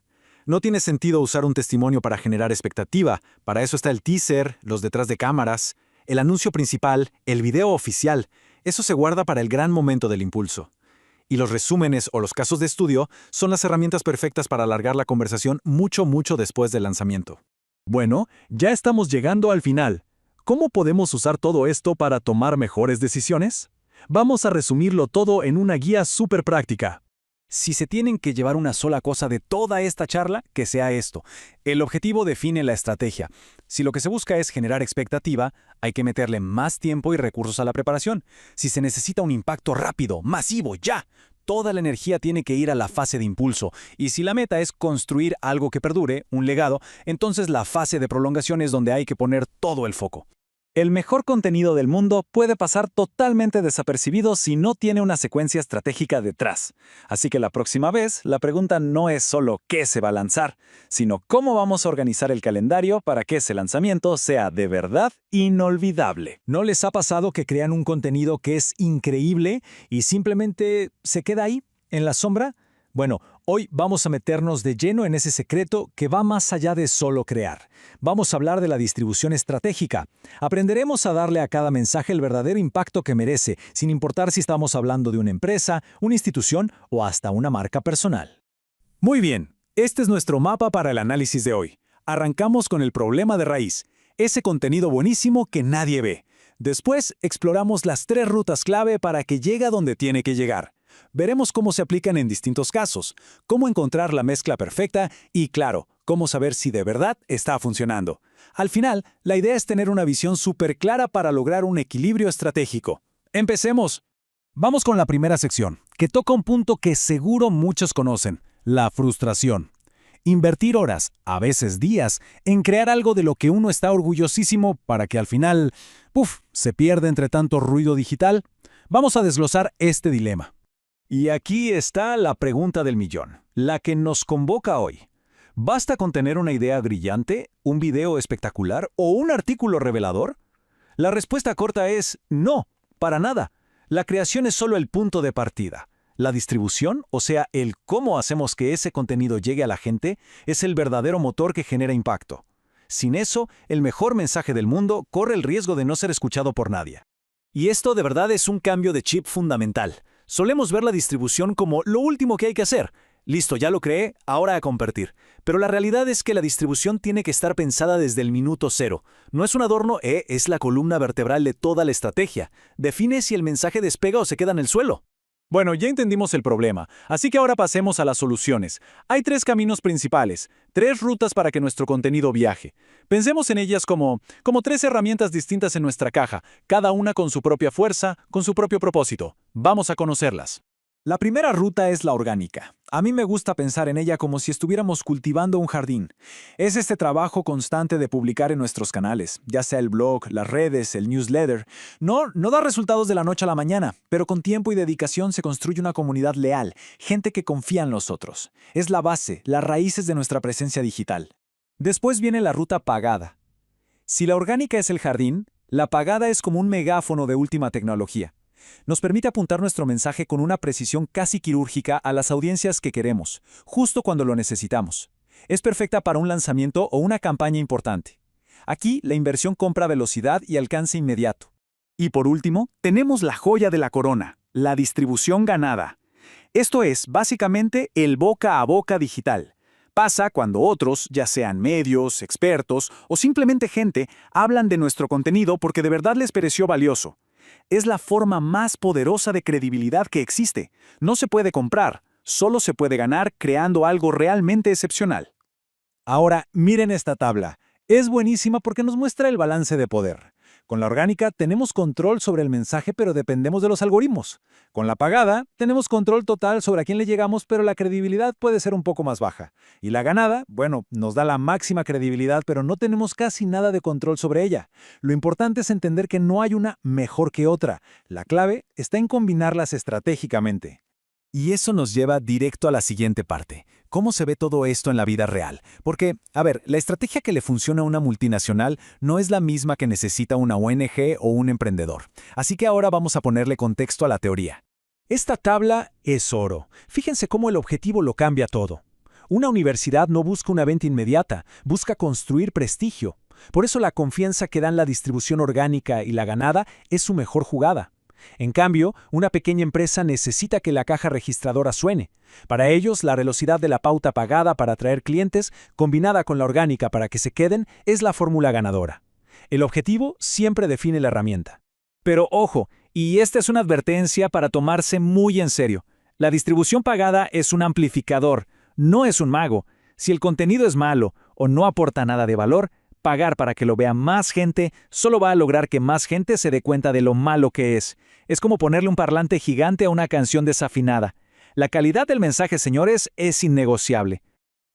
No tiene sentido usar un testimonio para generar expectativa. Para eso está el teaser, los detrás de cámaras, el anuncio principal, el video oficial. Eso se guarda para el gran momento del impulso. Y los resúmenes o los casos de estudio son las herramientas perfectas para alargar la conversación mucho después del lanzamiento.
Bueno, ya estamos llegando al final. ¿Cómo podemos usar todo esto para tomar mejores decisiones? Vamos a resumirlo todo en una guía súper práctica.
Si se tienen que llevar una sola cosa de toda esta charla, que sea esto. El objetivo define la estrategia. Si lo que se busca es generar expectativa, hay que meterle más tiempo y recursos a la preparación. Si se necesita un impacto rápido, masivo, ya, toda la energía tiene que ir a la fase de impulso. Y si la meta es construir algo que perdure, un legado, entonces la fase de prolongación es donde hay que poner todo el foco.
El mejor contenido del mundo puede pasar totalmente desapercibido si no tiene una secuencia estratégica detrás. Así que la próxima vez, la pregunta no es solo qué se va a lanzar, sino cómo vamos a organizar el calendario para que ese lanzamiento sea de verdad inolvidable.
¿No les ha pasado que crean un contenido que es increíble y simplemente se queda ahí, en la sombra? Bueno, hoy vamos a meternos de lleno en ese secreto que va más allá de solo crear. Vamos a hablar de la distribución estratégica. Aprenderemos a darle a cada mensaje el verdadero impacto que merece, sin importar si estamos hablando de una empresa, una institución o hasta una marca personal. Muy bien, este es nuestro mapa para el análisis de hoy. Arrancamos con el problema de raíz, ese contenido buenísimo que nadie ve. Después exploramos las 3 rutas clave para que llegue a donde tiene que llegar. Veremos cómo se aplican en distintos casos, cómo encontrar la mezcla perfecta y, claro, cómo saber si de verdad está funcionando. Al final, la idea es tener una visión súper clara para lograr un equilibrio estratégico. ¡Empecemos! Vamos con la primera sección, que toca un punto que seguro muchos conocen, la frustración. Invertir horas, a veces días, en crear algo de lo que uno está orgullosísimo para que al final, se pierda entre tanto ruido digital. Vamos a desglosar este dilema. Y aquí está la pregunta del millón, la que nos convoca hoy. ¿Basta con tener una idea brillante, un video espectacular o un artículo revelador? La respuesta corta es no, para nada. La creación es solo el punto de partida. La distribución, o sea, el cómo hacemos que ese contenido llegue a la gente, es el verdadero motor que genera impacto. Sin eso, el mejor mensaje del mundo corre el riesgo de no ser escuchado por nadie. Y esto de verdad es un cambio de chip fundamental. Solemos ver la distribución como lo último que hay que hacer. Listo, ya lo creé, ahora a compartir. Pero la realidad es que la distribución tiene que estar pensada desde el minuto cero. No es un adorno, es la columna vertebral de toda la estrategia. Define si el mensaje despega o se queda en el suelo. Bueno, ya entendimos el problema, así que ahora pasemos a las soluciones. Hay 3 caminos principales, 3 rutas para que nuestro contenido viaje. Pensemos en ellas como 3 herramientas distintas en nuestra caja, cada una con su propia fuerza, con su propio propósito. Vamos a conocerlas. La primera ruta es la orgánica. A mí me gusta pensar en ella como si estuviéramos cultivando un jardín. Es este trabajo constante de publicar en nuestros canales, ya sea el blog, las redes, el newsletter. No da resultados de la noche a la mañana, pero con tiempo y dedicación se construye una comunidad leal, gente que confía en nosotros. Es la base, las raíces de nuestra presencia digital. Después viene la ruta pagada. Si la orgánica es el jardín, la pagada es como un megáfono de última tecnología. Nos permite apuntar nuestro mensaje con una precisión casi quirúrgica a las audiencias que queremos, justo cuando lo necesitamos. Es perfecta para un lanzamiento o una campaña importante. Aquí, la inversión compra velocidad y alcance inmediato. Y por último, tenemos la joya de la corona, la distribución ganada. Esto es, básicamente, el boca a boca digital. Pasa cuando otros, ya sean medios, expertos o simplemente gente, hablan de nuestro contenido porque de verdad les pareció valioso. Es la forma más poderosa de credibilidad que existe. No se puede comprar, solo se puede ganar creando algo realmente excepcional. Ahora, miren esta tabla. Es buenísima porque nos muestra el balance de poder. Con la orgánica tenemos control sobre el mensaje, pero dependemos de los algoritmos. Con la pagada tenemos control total sobre a quién le llegamos, pero la credibilidad puede ser un poco más baja. Y la ganada, nos da la máxima credibilidad, pero no tenemos casi nada de control sobre ella. Lo importante es entender que no hay una mejor que otra. La clave está en combinarlas estratégicamente. Y eso nos lleva directo a la siguiente parte. ¿Cómo se ve todo esto en la vida real? Porque, la estrategia que le funciona a una multinacional no es la misma que necesita una ONG o un emprendedor. Así que ahora vamos a ponerle contexto a la teoría. Esta tabla es oro. Fíjense cómo el objetivo lo cambia todo. Una universidad no busca una venta inmediata, busca construir prestigio. Por eso la confianza que dan la distribución orgánica y la ganada es su mejor jugada. En cambio, una pequeña empresa necesita que la caja registradora suene. Para ellos, la velocidad de la pauta pagada para atraer clientes, combinada con la orgánica para que se queden, es la fórmula ganadora. El objetivo siempre define la herramienta. Pero ojo, y esta es una advertencia para tomarse muy en serio. La distribución pagada es un amplificador, no es un mago. Si el contenido es malo o no aporta nada de valor, pagar para que lo vea más gente solo va a lograr que más gente se dé cuenta de lo malo que es. Es como ponerle un parlante gigante a una canción desafinada. La calidad del mensaje, señores, es innegociable.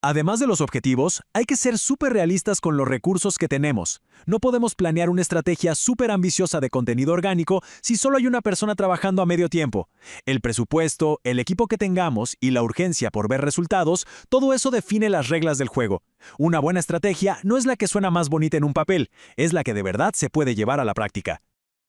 Además de los objetivos, hay que ser súper realistas con los recursos que tenemos. No podemos planear una estrategia súper ambiciosa de contenido orgánico si solo hay una persona trabajando a medio tiempo. El presupuesto, el equipo que tengamos y la urgencia por ver resultados, todo eso define las reglas del juego. Una buena estrategia no es la que suena más bonita en un papel, es la que de verdad se puede llevar a la práctica.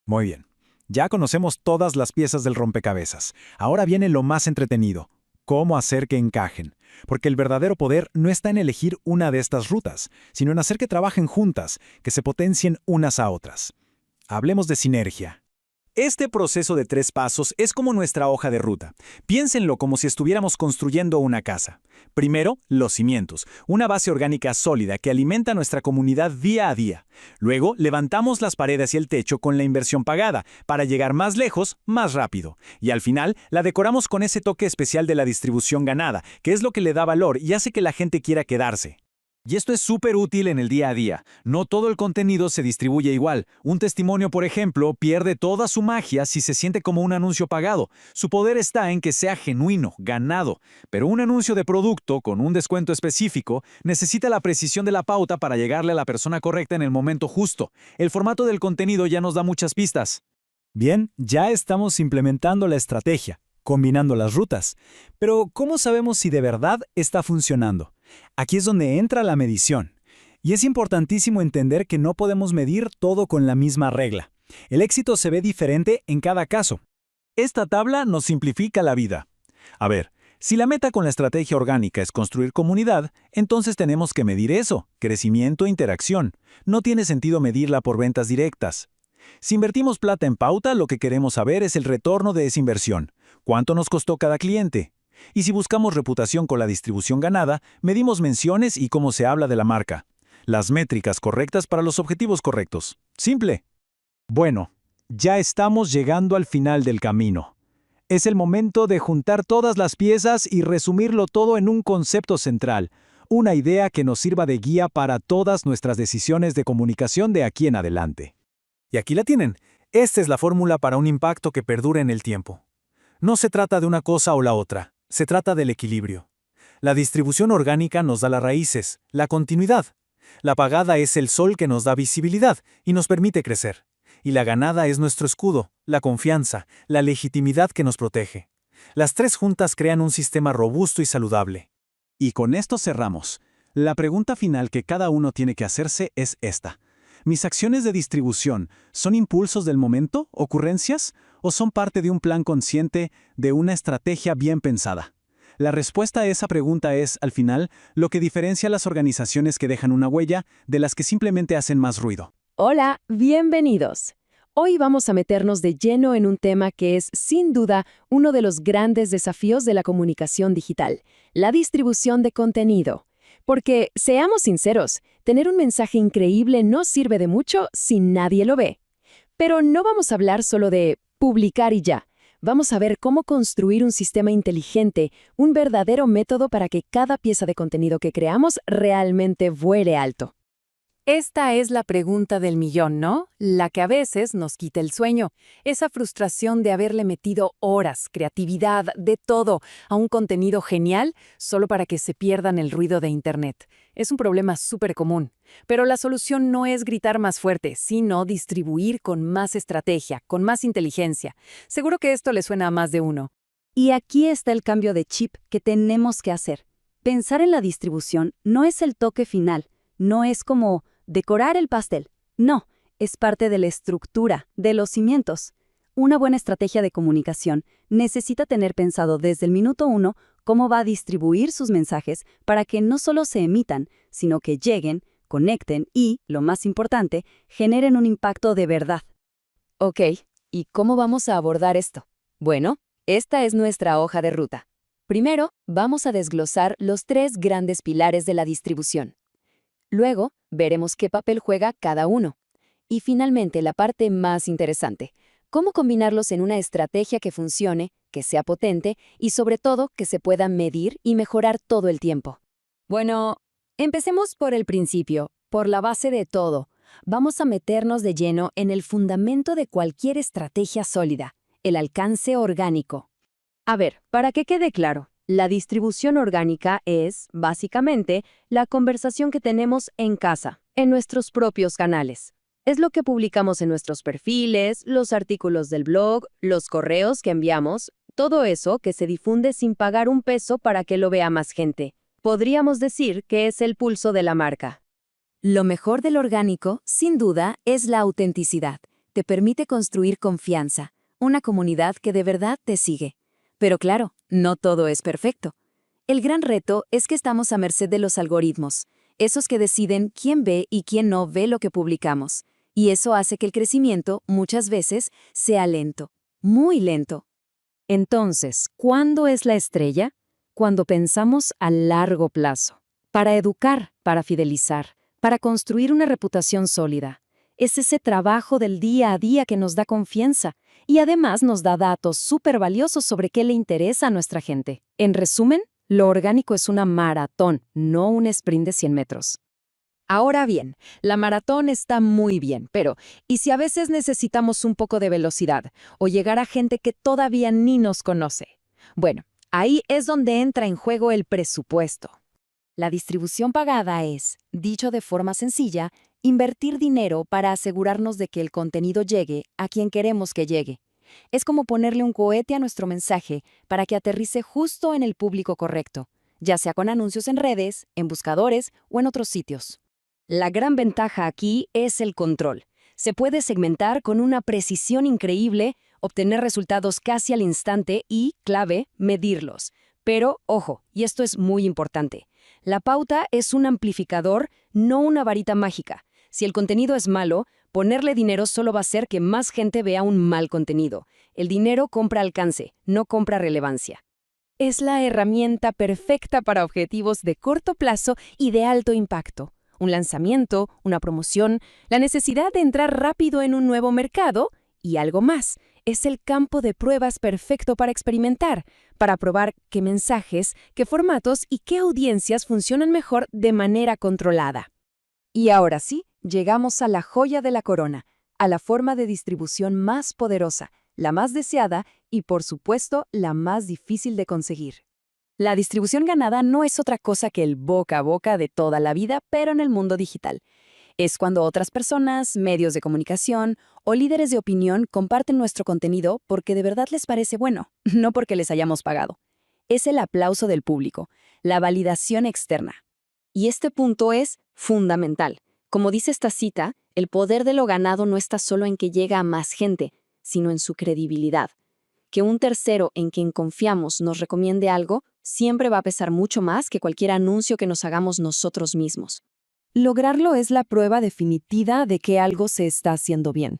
Muy bien. Ya conocemos todas las piezas del rompecabezas. Ahora viene lo más entretenido.
cómo hacer que encajen. Porque el verdadero poder no está en elegir una de estas rutas, sino en hacer que trabajen juntas, que se potencien unas a otras. Hablemos de sinergia. Este proceso de 3 pasos es como nuestra hoja de ruta. Piénsenlo como si estuviéramos construyendo una casa. Primero, los cimientos, una base orgánica sólida que alimenta nuestra comunidad día a día. Luego, levantamos las paredes y el techo con la inversión pagada, para llegar más lejos, más rápido. Y al final, la decoramos con ese toque especial de la distribución ganada, que es lo que le da valor y hace que la gente quiera quedarse.
Y esto es súper útil en el día a día. No todo el contenido se distribuye igual. Un testimonio, por ejemplo, pierde toda su magia si se siente como un anuncio pagado. Su poder está en que sea genuino, ganado. Pero un anuncio de producto con un descuento específico necesita la precisión de la pauta para llegarle a la persona correcta en el momento justo. El formato del contenido ya nos da muchas pistas.
Bien, ya estamos implementando la estrategia, combinando las rutas. Pero, ¿cómo sabemos si de verdad está funcionando? Aquí es donde entra la medición. Y es importantísimo entender que no podemos medir todo con la misma regla. El éxito se ve diferente en cada caso.
Esta tabla nos simplifica la vida. A ver, si la meta con la estrategia orgánica es construir comunidad, entonces tenemos que medir eso, crecimiento e interacción. No tiene sentido medirla por ventas directas. Si invertimos plata en pauta, lo que queremos saber es el retorno de esa inversión. ¿Cuánto nos costó cada cliente? Y si buscamos reputación con la distribución ganada, medimos menciones y cómo se habla de la marca. Las métricas correctas para los objetivos correctos. Simple.
Bueno, ya estamos llegando al final del camino. Es el momento de juntar todas las piezas y resumirlo todo en un concepto central, una idea que nos sirva de guía para todas nuestras decisiones de comunicación de aquí en adelante.
Y aquí la tienen. Esta es la fórmula para un impacto que perdure en el tiempo. No se trata de una cosa o la otra, se trata del equilibrio. La distribución orgánica nos da las raíces, la continuidad. La pagada es el sol que nos da visibilidad y nos permite crecer. Y la ganada es nuestro escudo, la confianza, la legitimidad que nos protege. Las 3 juntas crean un sistema robusto y saludable.
Y con esto cerramos. La pregunta final que cada uno tiene que hacerse es esta. ¿Mis acciones de distribución son impulsos del momento, ocurrencias, o son parte de un plan consciente, de una estrategia bien pensada? La respuesta a esa pregunta es, al final, lo que diferencia a las organizaciones que dejan una huella de las que simplemente hacen más ruido.
Hola, bienvenidos. Hoy vamos a meternos de lleno en un tema que es, sin duda, uno de los grandes desafíos de la comunicación digital, la distribución de contenido. Porque, seamos sinceros, tener un mensaje increíble no sirve de mucho si nadie lo ve. Pero no vamos a hablar solo de publicar y ya. Vamos a ver cómo construir un sistema inteligente, un verdadero método para que cada pieza de contenido que creamos realmente vuele alto. Esta es la pregunta del millón, ¿no? La que a veces nos quita el sueño. Esa frustración de haberle metido horas, creatividad, de todo, a un contenido genial solo para que se pierdan el ruido de Internet. Es un problema súper común. Pero la solución no es gritar más fuerte, sino distribuir con más estrategia, con más inteligencia. Seguro que esto le suena a más de uno.
Y aquí está el cambio de chip que tenemos que hacer. Pensar en la distribución no es el toque final, no es como decorar el pastel. No, es parte de la estructura, de los cimientos. Una buena estrategia de comunicación necesita tener pensado desde el minuto 1 cómo va a distribuir sus mensajes para que no solo se emitan, sino que lleguen, conecten y, lo más importante, generen un impacto de verdad.
Ok, ¿y cómo vamos a abordar esto? Bueno, esta es nuestra hoja de ruta. Primero, vamos a desglosar los 3 grandes pilares de la distribución. Luego, veremos qué papel juega cada uno. Y finalmente, la parte más interesante, cómo combinarlos en una estrategia que funcione, que sea potente y sobre todo que se pueda medir y mejorar todo el tiempo. Bueno, empecemos por el principio, por la base de todo. Vamos a meternos de lleno en el fundamento de cualquier estrategia sólida, el alcance orgánico.
A ver, para que quede claro, la distribución orgánica es, básicamente, la conversación que tenemos en casa, en nuestros propios canales. Es lo que publicamos en nuestros perfiles, los artículos del blog, los correos que enviamos, todo eso que se difunde sin pagar un peso para que lo vea más gente. Podríamos decir que es el pulso de la marca.
Lo mejor del orgánico, sin duda, es la autenticidad. Te permite construir confianza, una comunidad que de verdad te sigue.
Pero claro, no todo es perfecto. El gran reto es que estamos a merced de los algoritmos, esos que deciden quién ve y quién no ve lo que publicamos. Y eso hace que el crecimiento, muchas veces, sea lento, muy lento.
Entonces, ¿cuándo es la estrella? Cuando pensamos a largo plazo. Para educar, para fidelizar, para construir una reputación sólida. Es ese trabajo del día a día que nos da confianza y además nos da datos súper valiosos sobre qué le interesa a nuestra gente. En resumen, lo orgánico es una maratón, no un sprint de 100 metros. Ahora bien, la maratón está muy bien, pero ¿y si a veces necesitamos un poco de velocidad o llegar a gente que todavía ni nos conoce? Bueno, ahí es donde entra en juego el presupuesto.
La distribución pagada es, dicho de forma sencilla, invertir dinero para asegurarnos de que el contenido llegue a quien queremos que llegue. Es como ponerle un cohete a nuestro mensaje para que aterrice justo en el público correcto, ya sea con anuncios en redes, en buscadores o en otros sitios.
La gran ventaja aquí es el control. Se puede segmentar con una precisión increíble, obtener resultados casi al instante y, clave, medirlos. Pero, ojo, y esto es muy importante, la pauta es un amplificador, no una varita mágica. Si el contenido es malo, ponerle dinero solo va a hacer que más gente vea un mal contenido. El dinero compra alcance, no compra relevancia. Es la herramienta perfecta para objetivos de corto plazo y de alto impacto. Un lanzamiento, una promoción, la necesidad de entrar rápido en un nuevo mercado y algo más. Es el campo de pruebas perfecto para experimentar, para probar qué mensajes, qué formatos y qué audiencias funcionan mejor de manera controlada.
Y ahora sí, llegamos a la joya de la corona, a la forma de distribución más poderosa, la más deseada y, por supuesto, la más difícil de conseguir. La distribución ganada no es otra cosa que el boca a boca de toda la vida, pero en el mundo digital. Es cuando otras personas, medios de comunicación o líderes de opinión comparten nuestro contenido porque de verdad les parece bueno, no porque les hayamos pagado. Es el aplauso del público, la validación externa. Y este punto es fundamental. Como dice esta cita, el poder de lo ganado no está solo en que llega a más gente, sino en su credibilidad. Que un tercero en quien confiamos nos recomiende algo siempre va a pesar mucho más que cualquier anuncio que nos hagamos nosotros mismos. Lograrlo es la prueba definitiva de que algo se está haciendo bien.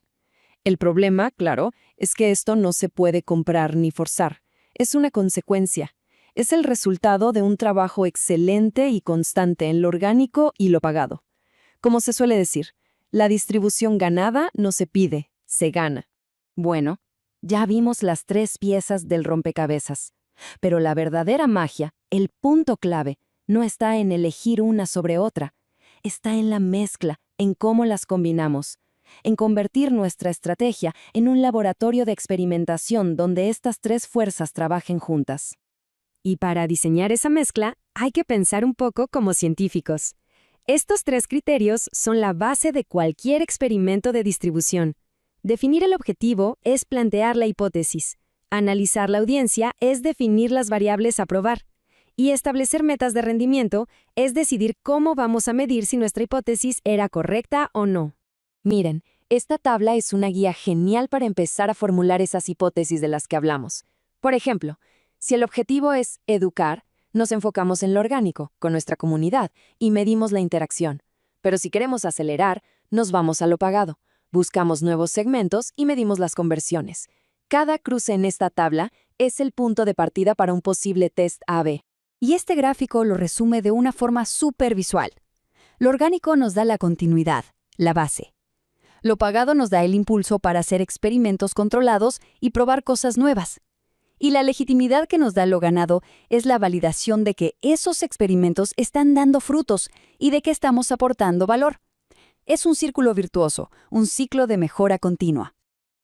El problema, claro, es que esto no se puede comprar ni forzar. Es una consecuencia. Es el resultado de un trabajo excelente y constante en lo orgánico y lo pagado. Como se suele decir, la distribución ganada no se pide, se gana. Bueno, ya vimos las 3 piezas del rompecabezas. Pero la verdadera magia, el punto clave, no está en elegir una sobre otra. Está en la mezcla, en cómo las combinamos, en convertir nuestra estrategia en un laboratorio de experimentación donde estas 3 fuerzas trabajen juntas.
Y para diseñar esa mezcla, hay que pensar un poco como científicos. Estos 3 criterios son la base de cualquier experimento de distribución. Definir el objetivo es plantear la hipótesis. Analizar la audiencia es definir las variables a probar. Y establecer metas de rendimiento es decidir cómo vamos a medir si nuestra hipótesis era correcta o no.
Miren, esta tabla es una guía genial para empezar a formular esas hipótesis de las que hablamos. Por ejemplo, si el objetivo es educar, nos enfocamos en lo orgánico, con nuestra comunidad, y medimos la interacción. Pero si queremos acelerar, nos vamos a lo pagado. Buscamos nuevos segmentos y medimos las conversiones. Cada cruce en esta tabla es el punto de partida para un posible test A/B. Y este gráfico lo resume de una forma súper visual. Lo orgánico nos da la continuidad, la base. Lo pagado nos da el impulso para hacer experimentos controlados y probar cosas nuevas. Y la legitimidad que nos da lo ganado es la validación de que esos experimentos están dando frutos y de que estamos aportando valor. Es un círculo virtuoso, un ciclo de mejora continua.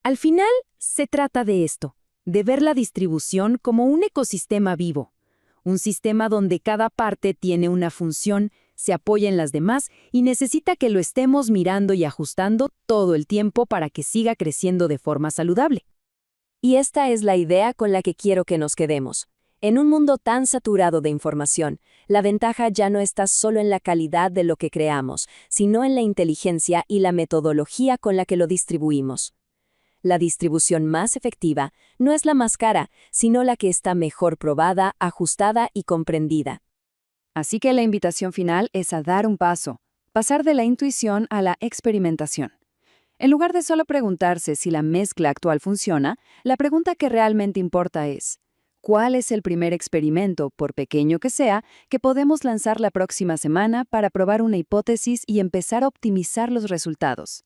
Al final, se trata de esto, de ver la distribución como un ecosistema vivo. Un sistema donde cada parte tiene una función, se apoya en las demás y necesita que lo estemos mirando y ajustando todo el tiempo para que siga creciendo de forma saludable. Y esta es la idea con la que quiero que nos quedemos. En un mundo tan saturado de información, la ventaja ya no está solo en la calidad de lo que creamos, sino en la inteligencia y la metodología con la que lo distribuimos.
La distribución más efectiva no es la más cara, sino la que está mejor probada, ajustada y comprendida.
Así que la invitación final es a dar un paso, pasar de la intuición a la experimentación. En lugar de solo preguntarse si la mezcla actual funciona, la pregunta que realmente importa es, ¿cuál es el primer experimento, por pequeño que sea, que podemos lanzar la próxima semana para probar una hipótesis y empezar a optimizar los resultados?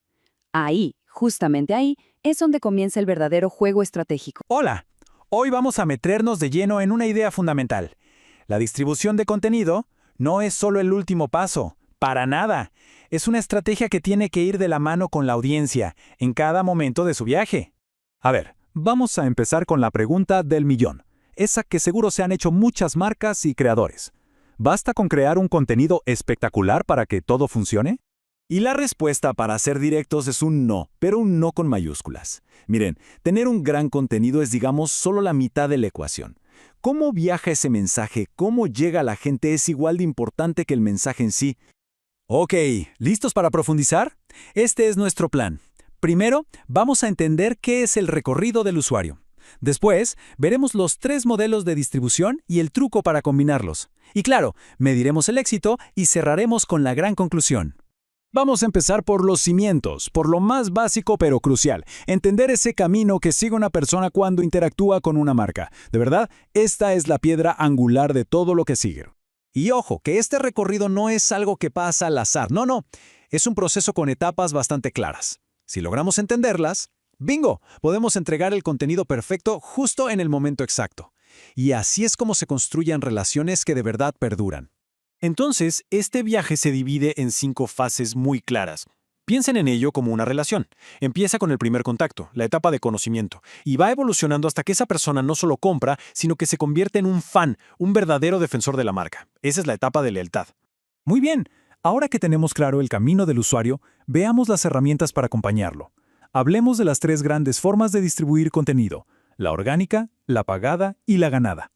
Ahí, justamente ahí, es donde comienza el verdadero juego estratégico.
Hola, hoy vamos a meternos de lleno en una idea fundamental. La distribución de contenido no es solo el último paso, para nada. Es una estrategia que tiene que ir de la mano con la audiencia, en cada momento de su viaje.
A ver, vamos a empezar con la pregunta del millón, esa que seguro se han hecho muchas marcas y creadores. ¿Basta con crear un contenido espectacular para que todo funcione?
Y la respuesta, para ser directos, es un no, pero un no con mayúsculas. Miren, tener un gran contenido es, digamos, solo la mitad de la ecuación. Cómo viaja ese mensaje, cómo llega a la gente es igual de importante que el mensaje en sí. Ok, ¿listos para profundizar? Este es nuestro plan. Primero, vamos a entender qué es el recorrido del usuario. Después, veremos los 3 modelos de distribución y el truco para combinarlos. Y claro, mediremos el éxito y cerraremos con la gran conclusión.
Vamos a empezar por los cimientos, por lo más básico pero crucial. Entender ese camino que sigue una persona cuando interactúa con una marca. De verdad, esta es la piedra angular de todo lo que sigue. Y ojo, que este recorrido no es algo que pasa al azar. No. Es un proceso con etapas bastante claras. Si logramos entenderlas, ¡bingo! Podemos entregar el contenido perfecto justo en el momento exacto. Y así es como se construyen relaciones que de verdad perduran.
Entonces, este viaje se divide en 5 fases muy claras. Piensen en ello como una relación. Empieza con el primer contacto, la etapa de conocimiento, y va evolucionando hasta que esa persona no solo compra, sino que se convierte en un fan, un verdadero defensor de la marca. Esa es la etapa de lealtad.
Muy bien, ahora que tenemos claro el camino del usuario, veamos las herramientas para acompañarlo. Hablemos de las 3 grandes formas de distribuir contenido: la orgánica, la pagada y la ganada.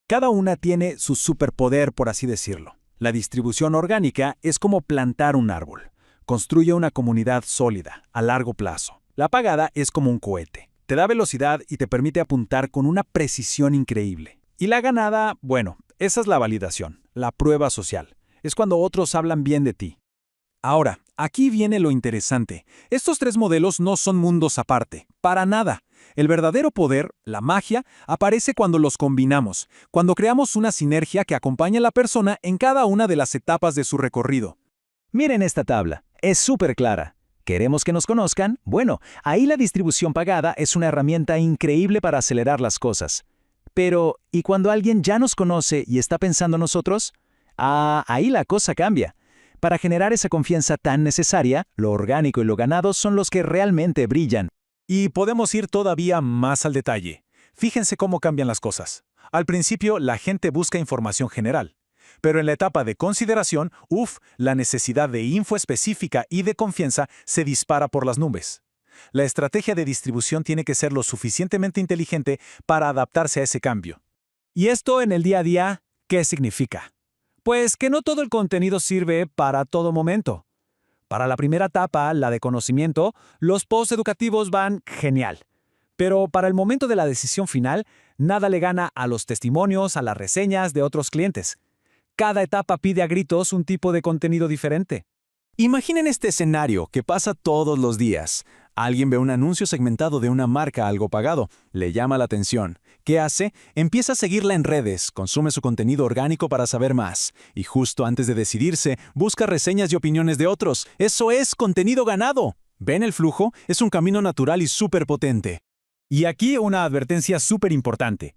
Cada una tiene su superpoder, por así decirlo. La distribución orgánica es como plantar un árbol. Construye una comunidad sólida, a largo plazo. La pagada es como un cohete. Te da velocidad y te permite apuntar con una precisión increíble. Y la ganada, bueno, esa es la validación, la prueba social. Es cuando otros hablan bien de ti. Ahora, aquí viene lo interesante. Estos 3 modelos no son mundos aparte, para nada. El verdadero poder, la magia, aparece cuando los combinamos, cuando creamos una sinergia que acompaña a la persona en cada una de las etapas de su recorrido. Miren esta tabla, es súper clara. ¿Queremos que nos conozcan? Bueno, ahí la distribución pagada es una herramienta increíble para acelerar las cosas. Pero, ¿y cuando alguien ya nos conoce y está pensando en nosotros? Ahí la cosa cambia. Para generar esa confianza tan necesaria, lo orgánico y lo ganado son los que realmente brillan.
Y podemos ir todavía más al detalle. Fíjense cómo cambian las cosas. Al principio, la gente busca información general. Pero en la etapa de consideración, la necesidad de info específica y de confianza se dispara por las nubes. La estrategia de distribución tiene que ser lo suficientemente inteligente para adaptarse a ese cambio. ¿Y esto en el día a día qué significa? Pues que no todo el contenido sirve para todo momento. Para la primera etapa, la de conocimiento, los posts educativos van genial. Pero para el momento de la decisión final, nada le gana a los testimonios, a las reseñas de otros clientes. Cada etapa pide a gritos un tipo de contenido diferente.
Imaginen este escenario que pasa todos los días. Alguien ve un anuncio segmentado de una marca algo pagado, le llama la atención. ¿Qué hace? Empieza a seguirla en redes, consume su contenido orgánico para saber más. Y justo antes de decidirse, busca reseñas y opiniones de otros. ¡Eso es contenido ganado! ¿Ven el flujo? Es un camino natural y súper potente.
Y aquí una advertencia súper importante.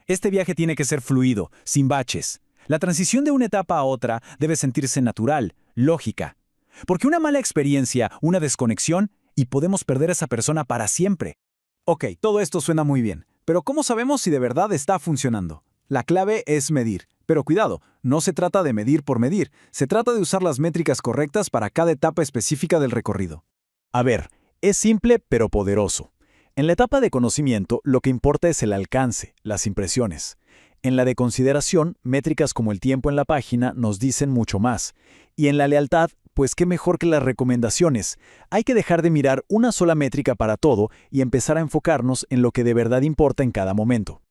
Este viaje tiene que ser fluido, sin baches. La transición de una etapa a otra debe sentirse natural, lógica. Porque una mala experiencia, una desconexión, y podemos perder a esa persona para siempre.
Ok, todo esto suena muy bien, pero ¿cómo sabemos si de verdad está funcionando? La clave es medir. Pero cuidado, no se trata de medir por medir, se trata de usar las métricas correctas para cada etapa específica del recorrido. A ver, es simple pero poderoso. En la etapa de conocimiento, lo que importa es el alcance, las impresiones. En la de consideración, métricas como el tiempo en la página nos dicen mucho más. Y en la lealtad,
pues qué mejor que las recomendaciones. Hay que dejar de mirar una sola métrica para todo y empezar a enfocarnos en lo que de verdad importa en cada momento.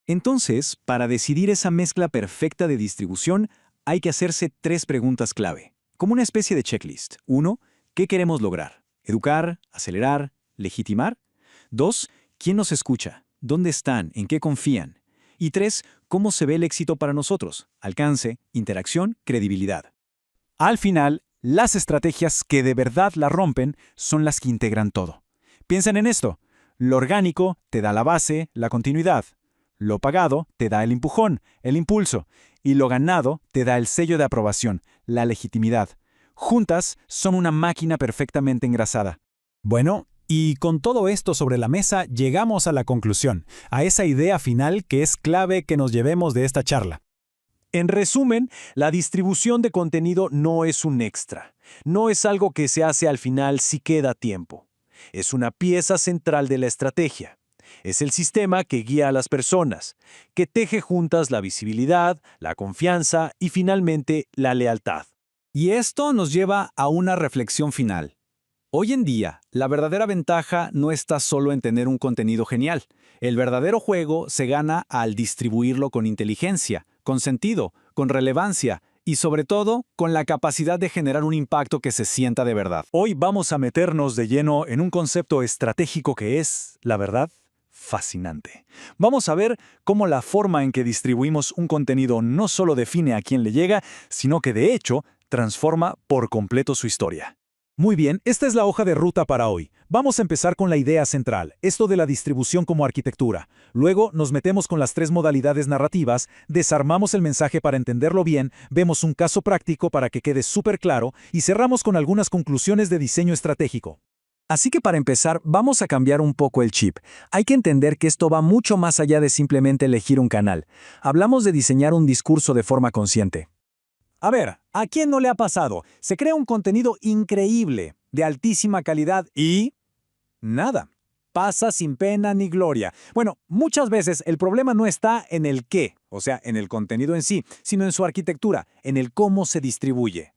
Entonces, para decidir esa mezcla perfecta de distribución, hay que hacerse 3 preguntas clave, como una especie de checklist. 1. ¿Qué queremos lograr? ¿Educar? ¿Acelerar? ¿Legitimar? 2. ¿Quién nos escucha? ¿Dónde están? ¿En qué confían? Y 3. ¿Cómo se ve el éxito para nosotros? Alcance, interacción, credibilidad.
Al final, las estrategias que de verdad la rompen son las que integran todo. Piensen en esto. Lo orgánico te da la base, la continuidad. Lo pagado te da el empujón, el impulso. Y lo ganado te da el sello de aprobación, la legitimidad. Juntas son una máquina perfectamente engrasada. Bueno, y con todo esto sobre la mesa, llegamos a la conclusión, a esa idea final que es clave que nos llevemos de esta charla.
En resumen, la distribución de contenido no es un extra. No es algo que se hace al final si queda tiempo. Es una pieza central de la estrategia. Es el sistema que guía a las personas, que teje juntas la visibilidad, la confianza y finalmente la lealtad.
Y esto nos lleva a una reflexión final. Hoy en día, la verdadera ventaja no está solo en tener un contenido genial. El verdadero juego se gana al distribuirlo con inteligencia, con sentido, con relevancia y sobre todo con la capacidad de generar un impacto que se sienta de verdad.
Hoy vamos a meternos de lleno en un concepto estratégico que es, la verdad, fascinante. Vamos a ver cómo la forma en que distribuimos un contenido no solo define a quién le llega, sino que de hecho transforma por completo su historia. Muy bien, esta es la hoja de ruta para hoy. Vamos a empezar con la idea central, esto de la distribución como arquitectura. Luego nos metemos con las 3 modalidades narrativas, desarmamos el mensaje para entenderlo bien, vemos un caso práctico para que quede súper claro y cerramos con algunas conclusiones de diseño estratégico.
Así que para empezar, vamos a cambiar un poco el chip. Hay que entender que esto va mucho más allá de simplemente elegir un canal. Hablamos de diseñar un discurso de forma consciente.
A ver, ¿a quién no le ha pasado? Se crea un contenido increíble, de altísima calidad y... nada. Pasa sin pena ni gloria. Bueno, muchas veces el problema no está en el qué, o sea, en el contenido en sí, sino en su arquitectura, en el cómo se distribuye.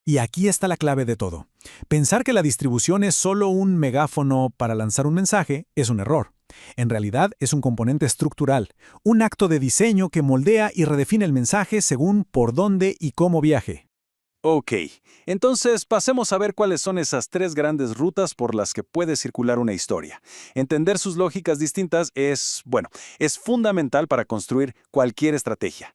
Y aquí está la clave de todo. Pensar que la distribución es solo un megáfono para lanzar un mensaje es un error. En realidad es un componente estructural, un acto de diseño que moldea y redefine el mensaje según por dónde y cómo viaje.
Ok, entonces pasemos a ver cuáles son esas 3 grandes rutas por las que puede circular una historia. Entender sus lógicas distintas es fundamental para construir cualquier estrategia.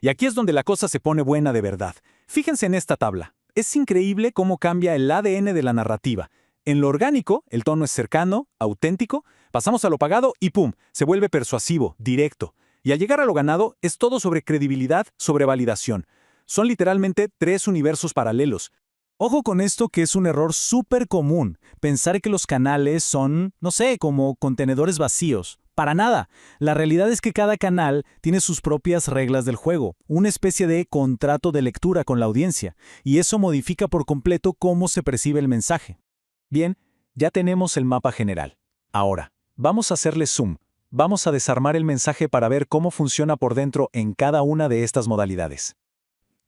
Y aquí es donde la cosa se pone buena de verdad. Fíjense en esta tabla. Es increíble cómo cambia el ADN de la narrativa. En lo orgánico, el tono es cercano, auténtico, pasamos a lo pagado y ¡pum!, se vuelve persuasivo, directo. Y al llegar a lo ganado, es todo sobre credibilidad, sobre validación. Son literalmente 3 universos paralelos. Ojo con esto que es un error súper común, pensar que los canales son, no sé, como contenedores vacíos. Para nada. La realidad es que cada canal tiene sus propias reglas del juego, una especie de contrato de lectura con la audiencia, y eso modifica por completo cómo se percibe el mensaje. Bien, ya tenemos el mapa general. Ahora, vamos a hacerle zoom. Vamos a desarmar el mensaje para ver cómo funciona por dentro en cada una de estas modalidades.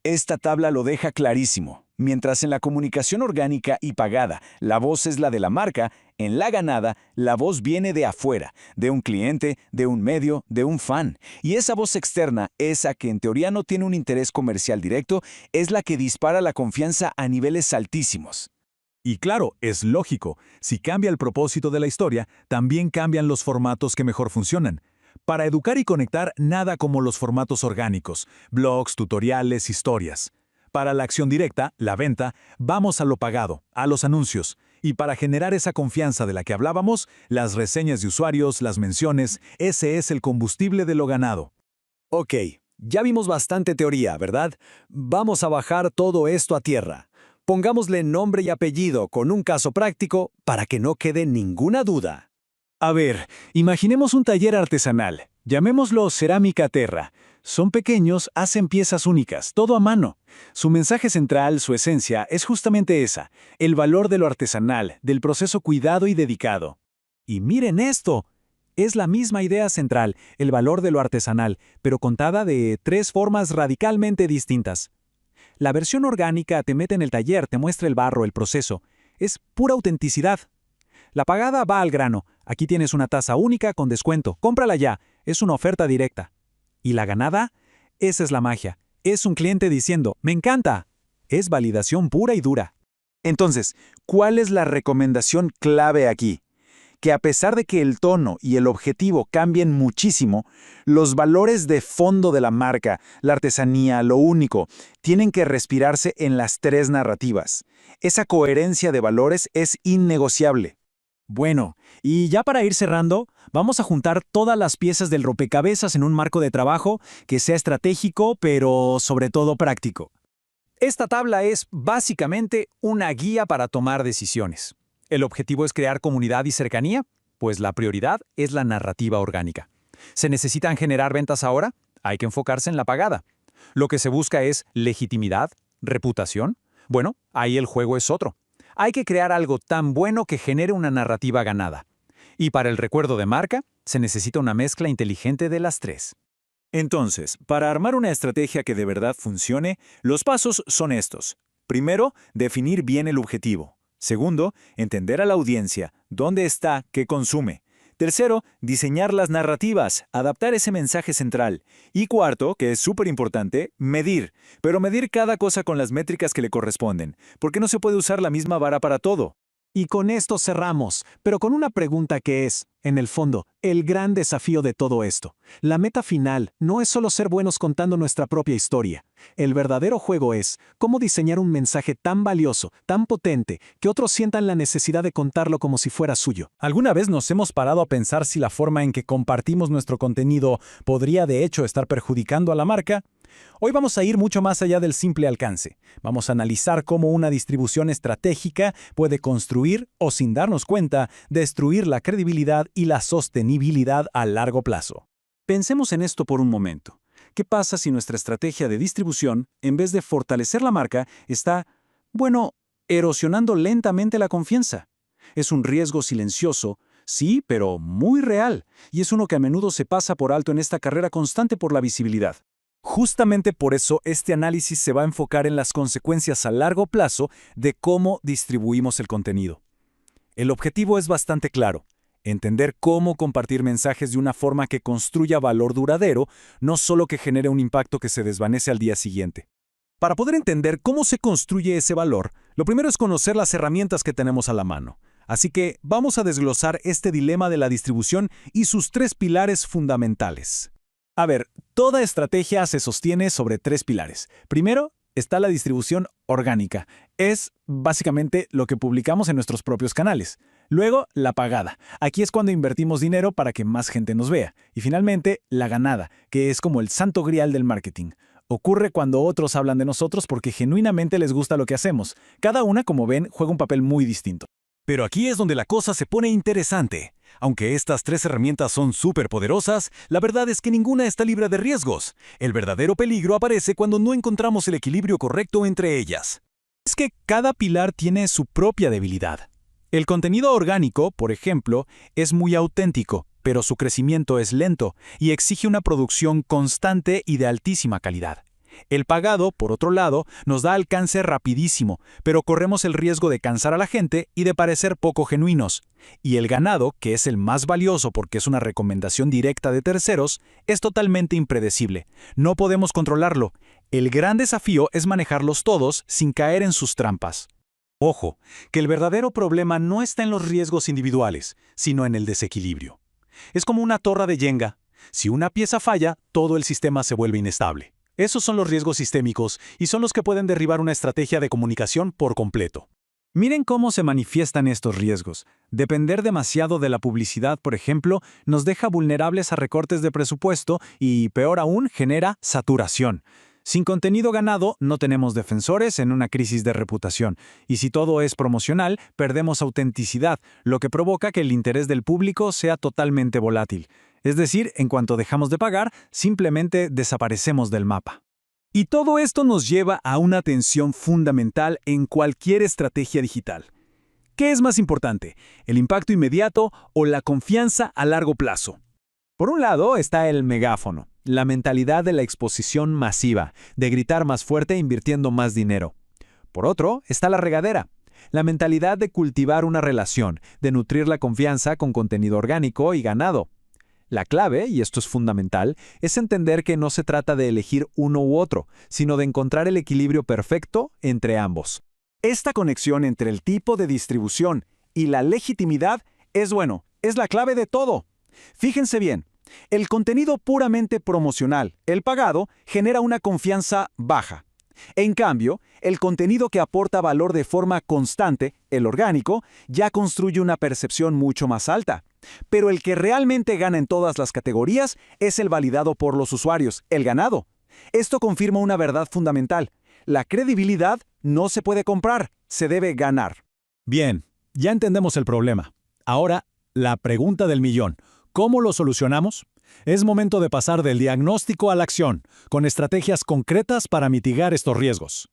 Esta tabla lo deja clarísimo. Mientras en la comunicación orgánica y pagada la voz es la de la marca, en la ganada la voz viene de afuera, de un cliente, de un medio, de un fan. Y esa voz externa, esa que en teoría no tiene un interés comercial directo, es la que dispara la confianza a niveles altísimos.
Y claro, es lógico. Si cambia el propósito de la historia, también cambian los formatos que mejor funcionan. Para educar y conectar, nada como los formatos orgánicos, blogs, tutoriales, historias. Para la acción directa, la venta, vamos a lo pagado, a los anuncios. Y para generar esa confianza de la que hablábamos, las reseñas de usuarios, las menciones, ese es el combustible de lo ganado.
Ok, ya vimos bastante teoría, ¿verdad? Vamos a bajar todo esto a tierra. Pongámosle nombre y apellido con un caso práctico para que no quede ninguna duda.
A ver, imaginemos un taller artesanal. Llamémoslo Cerámica Terra. Son pequeños, hacen piezas únicas, todo a mano. Su mensaje central, su esencia, es justamente esa, el valor de lo artesanal, del proceso cuidado y dedicado. Y miren esto, es la misma idea central, el valor de lo artesanal, pero contada de 3 formas radicalmente distintas. La versión orgánica te mete en el taller, te muestra el barro, el proceso. Es pura autenticidad. La pagada va al grano. Aquí tienes una taza única con descuento. Cómprala ya. Es una oferta directa. ¿Y la ganada? Esa es la magia. Es un cliente diciendo, ¡me encanta! Es validación pura y dura.
Entonces, ¿cuál es la recomendación clave aquí? Que a pesar de que el tono y el objetivo cambien muchísimo, los valores de fondo de la marca, la artesanía, lo único, tienen que respirarse en las tres narrativas. Esa coherencia de valores es innegociable.
Bueno, y ya para ir cerrando, vamos a juntar todas las piezas del rompecabezas en un marco de trabajo que sea estratégico, pero sobre todo práctico. Esta tabla es básicamente una guía para tomar decisiones. ¿El objetivo es crear comunidad y cercanía? Pues la prioridad es la narrativa orgánica. ¿Se necesitan generar ventas ahora? Hay que enfocarse en la pagada. ¿Lo que se busca es legitimidad? ¿Reputación? Bueno, ahí el juego es otro. Hay que crear algo tan bueno que genere una narrativa ganada. Y para el recuerdo de marca, se necesita una mezcla inteligente de las tres.
Entonces, para armar una estrategia que de verdad funcione, los pasos son estos. Primero, definir bien el objetivo. Segundo, entender a la audiencia, dónde está, qué consume. Tercero, diseñar las narrativas, adaptar ese mensaje central. Y cuarto, que es súper importante, medir. Pero medir cada cosa con las métricas que le corresponden, porque no se puede usar la misma vara para todo.
Y con esto cerramos, pero con una pregunta que es, en el fondo, el gran desafío de todo esto. La meta final no es solo ser buenos contando nuestra propia historia. El verdadero juego es cómo diseñar un mensaje tan valioso, tan potente, que otros sientan la necesidad de contarlo como si fuera suyo.
¿Alguna vez nos hemos parado a pensar si la forma en que compartimos nuestro contenido podría de hecho estar perjudicando a la marca? Hoy vamos a ir mucho más allá del simple alcance. Vamos a analizar cómo una distribución estratégica puede construir o, sin darnos cuenta, destruir la credibilidad y la sostenibilidad a largo plazo.
Pensemos en esto por un momento. ¿Qué pasa si nuestra estrategia de distribución, en vez de fortalecer la marca, está, erosionando lentamente la confianza? Es un riesgo silencioso, sí, pero muy real, y es uno que a menudo se pasa por alto en esta carrera constante por la visibilidad.
Justamente por eso este análisis se va a enfocar en las consecuencias a largo plazo de cómo distribuimos el contenido. El objetivo es bastante claro: entender cómo compartir mensajes de una forma que construya valor duradero, no solo que genere un impacto que se desvanece al día siguiente. Para poder entender cómo se construye ese valor, lo primero es conocer las herramientas que tenemos a la mano. Así que vamos a desglosar este dilema de la distribución y sus tres pilares fundamentales. A ver, toda estrategia se sostiene sobre tres pilares. Primero, está la distribución orgánica. Es básicamente lo que publicamos en nuestros propios canales. Luego, la pagada. Aquí es cuando invertimos dinero para que más gente nos vea. Y finalmente, la ganada, que es como el santo grial del marketing. Ocurre cuando otros hablan de nosotros porque genuinamente les gusta lo que hacemos. Cada una, como ven, juega un papel muy distinto. Pero aquí es donde la cosa se pone interesante. Aunque estas tres herramientas son súper poderosas, la verdad es que ninguna está libre de riesgos. El verdadero peligro aparece cuando no encontramos el equilibrio correcto entre ellas.
Es que cada pilar tiene su propia debilidad. El contenido orgánico, por ejemplo, es muy auténtico, pero su crecimiento es lento y exige una producción constante y de altísima calidad. El pagado, por otro lado, nos da alcance rapidísimo, pero corremos el riesgo de cansar a la gente y de parecer poco genuinos. Y el ganado, que es el más valioso porque es una recomendación directa de terceros, es totalmente impredecible. No podemos controlarlo. El gran desafío es manejarlos todos sin caer en sus trampas. Ojo, que el verdadero problema no está en los riesgos individuales, sino en el desequilibrio. Es como una torre de Jenga. Si una pieza falla, todo el sistema se vuelve inestable. Esos son los riesgos sistémicos y son los que pueden derribar una estrategia de comunicación por completo. Miren cómo se manifiestan estos riesgos. Depender demasiado de la publicidad, por ejemplo, nos deja vulnerables a recortes de presupuesto y, peor aún, genera saturación. Sin contenido ganado, no tenemos defensores en una crisis de reputación. Y si todo es promocional, perdemos autenticidad, lo que provoca que el interés del público sea totalmente volátil. Es decir, en cuanto dejamos de pagar, simplemente desaparecemos del mapa. Y todo esto nos lleva a una tensión fundamental en cualquier estrategia digital. ¿Qué es más importante, el impacto inmediato o la confianza a largo plazo? Por un lado está el megáfono.
la mentalidad de la exposición masiva, de gritar más fuerte invirtiendo más dinero. Por otro, está la regadera, la mentalidad de cultivar una relación, de nutrir la confianza con contenido orgánico y ganado. La clave, y esto es fundamental, es entender que no se trata de elegir uno u otro, sino de encontrar el equilibrio perfecto entre ambos.
Esta conexión entre el tipo de distribución y la legitimidad es la clave de todo. Fíjense bien, el contenido puramente promocional, el pagado, genera una confianza baja. En cambio, el contenido que aporta valor de forma constante, el orgánico, ya construye una percepción mucho más alta. Pero el que realmente gana en todas las categorías es el validado por los usuarios, el ganado. Esto confirma una verdad fundamental. La credibilidad no se puede comprar, se debe ganar.
Bien, ya entendemos el problema. Ahora, la pregunta del millón. ¿Cómo lo solucionamos? Es momento de pasar del diagnóstico a la acción, con estrategias concretas para mitigar estos riesgos.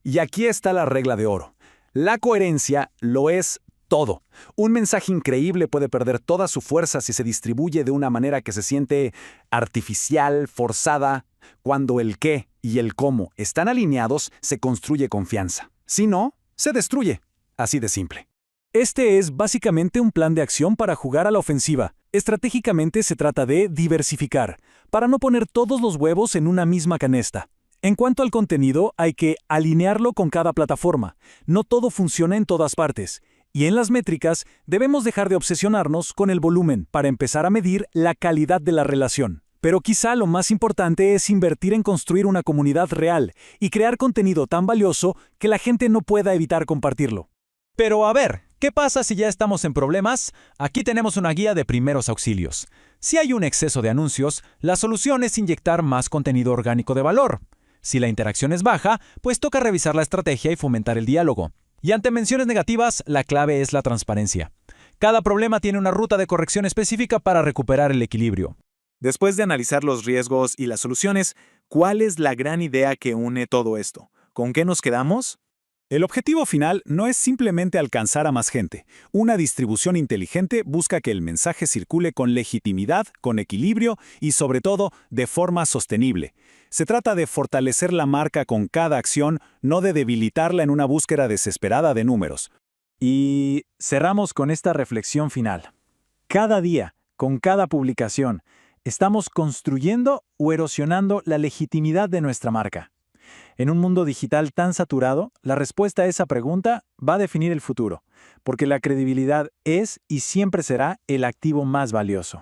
Y aquí está la regla de oro. La coherencia lo es todo. Un mensaje increíble puede perder toda su fuerza si se distribuye de una manera que se siente artificial, forzada. Cuando el qué y el cómo están alineados, se construye confianza. Si no, se destruye. Así de simple.
Este es básicamente un plan de acción para jugar a la ofensiva. Estratégicamente se trata de diversificar, para no poner todos los huevos en una misma canasta. En cuanto al contenido, hay que alinearlo con cada plataforma. No todo funciona en todas partes. Y en las métricas, debemos dejar de obsesionarnos con el volumen para empezar a medir la calidad de la relación. Pero quizá lo más importante es invertir en construir una comunidad real y crear contenido tan valioso que la gente no pueda evitar compartirlo.
Pero a ver, ¿qué pasa si ya estamos en problemas? Aquí tenemos una guía de primeros auxilios. Si hay un exceso de anuncios, la solución es inyectar más contenido orgánico de valor. Si la interacción es baja, pues toca revisar la estrategia y fomentar el diálogo. Y ante menciones negativas, la clave es la transparencia. Cada problema tiene una ruta de corrección específica para recuperar el equilibrio.
Después de analizar los riesgos y las soluciones, ¿cuál es la gran idea que une todo esto? ¿Con qué nos quedamos?
El objetivo final no es simplemente alcanzar a más gente. Una distribución inteligente busca que el mensaje circule con legitimidad, con equilibrio y, sobre todo, de forma sostenible. Se trata de fortalecer la marca con cada acción, no de debilitarla en una búsqueda desesperada de números.
Y cerramos con esta reflexión final. Cada día, con cada publicación, ¿estamos construyendo o erosionando la legitimidad de nuestra marca? En un mundo digital tan saturado, la respuesta a esa pregunta va a definir el futuro, porque la credibilidad es y siempre será el activo más valioso.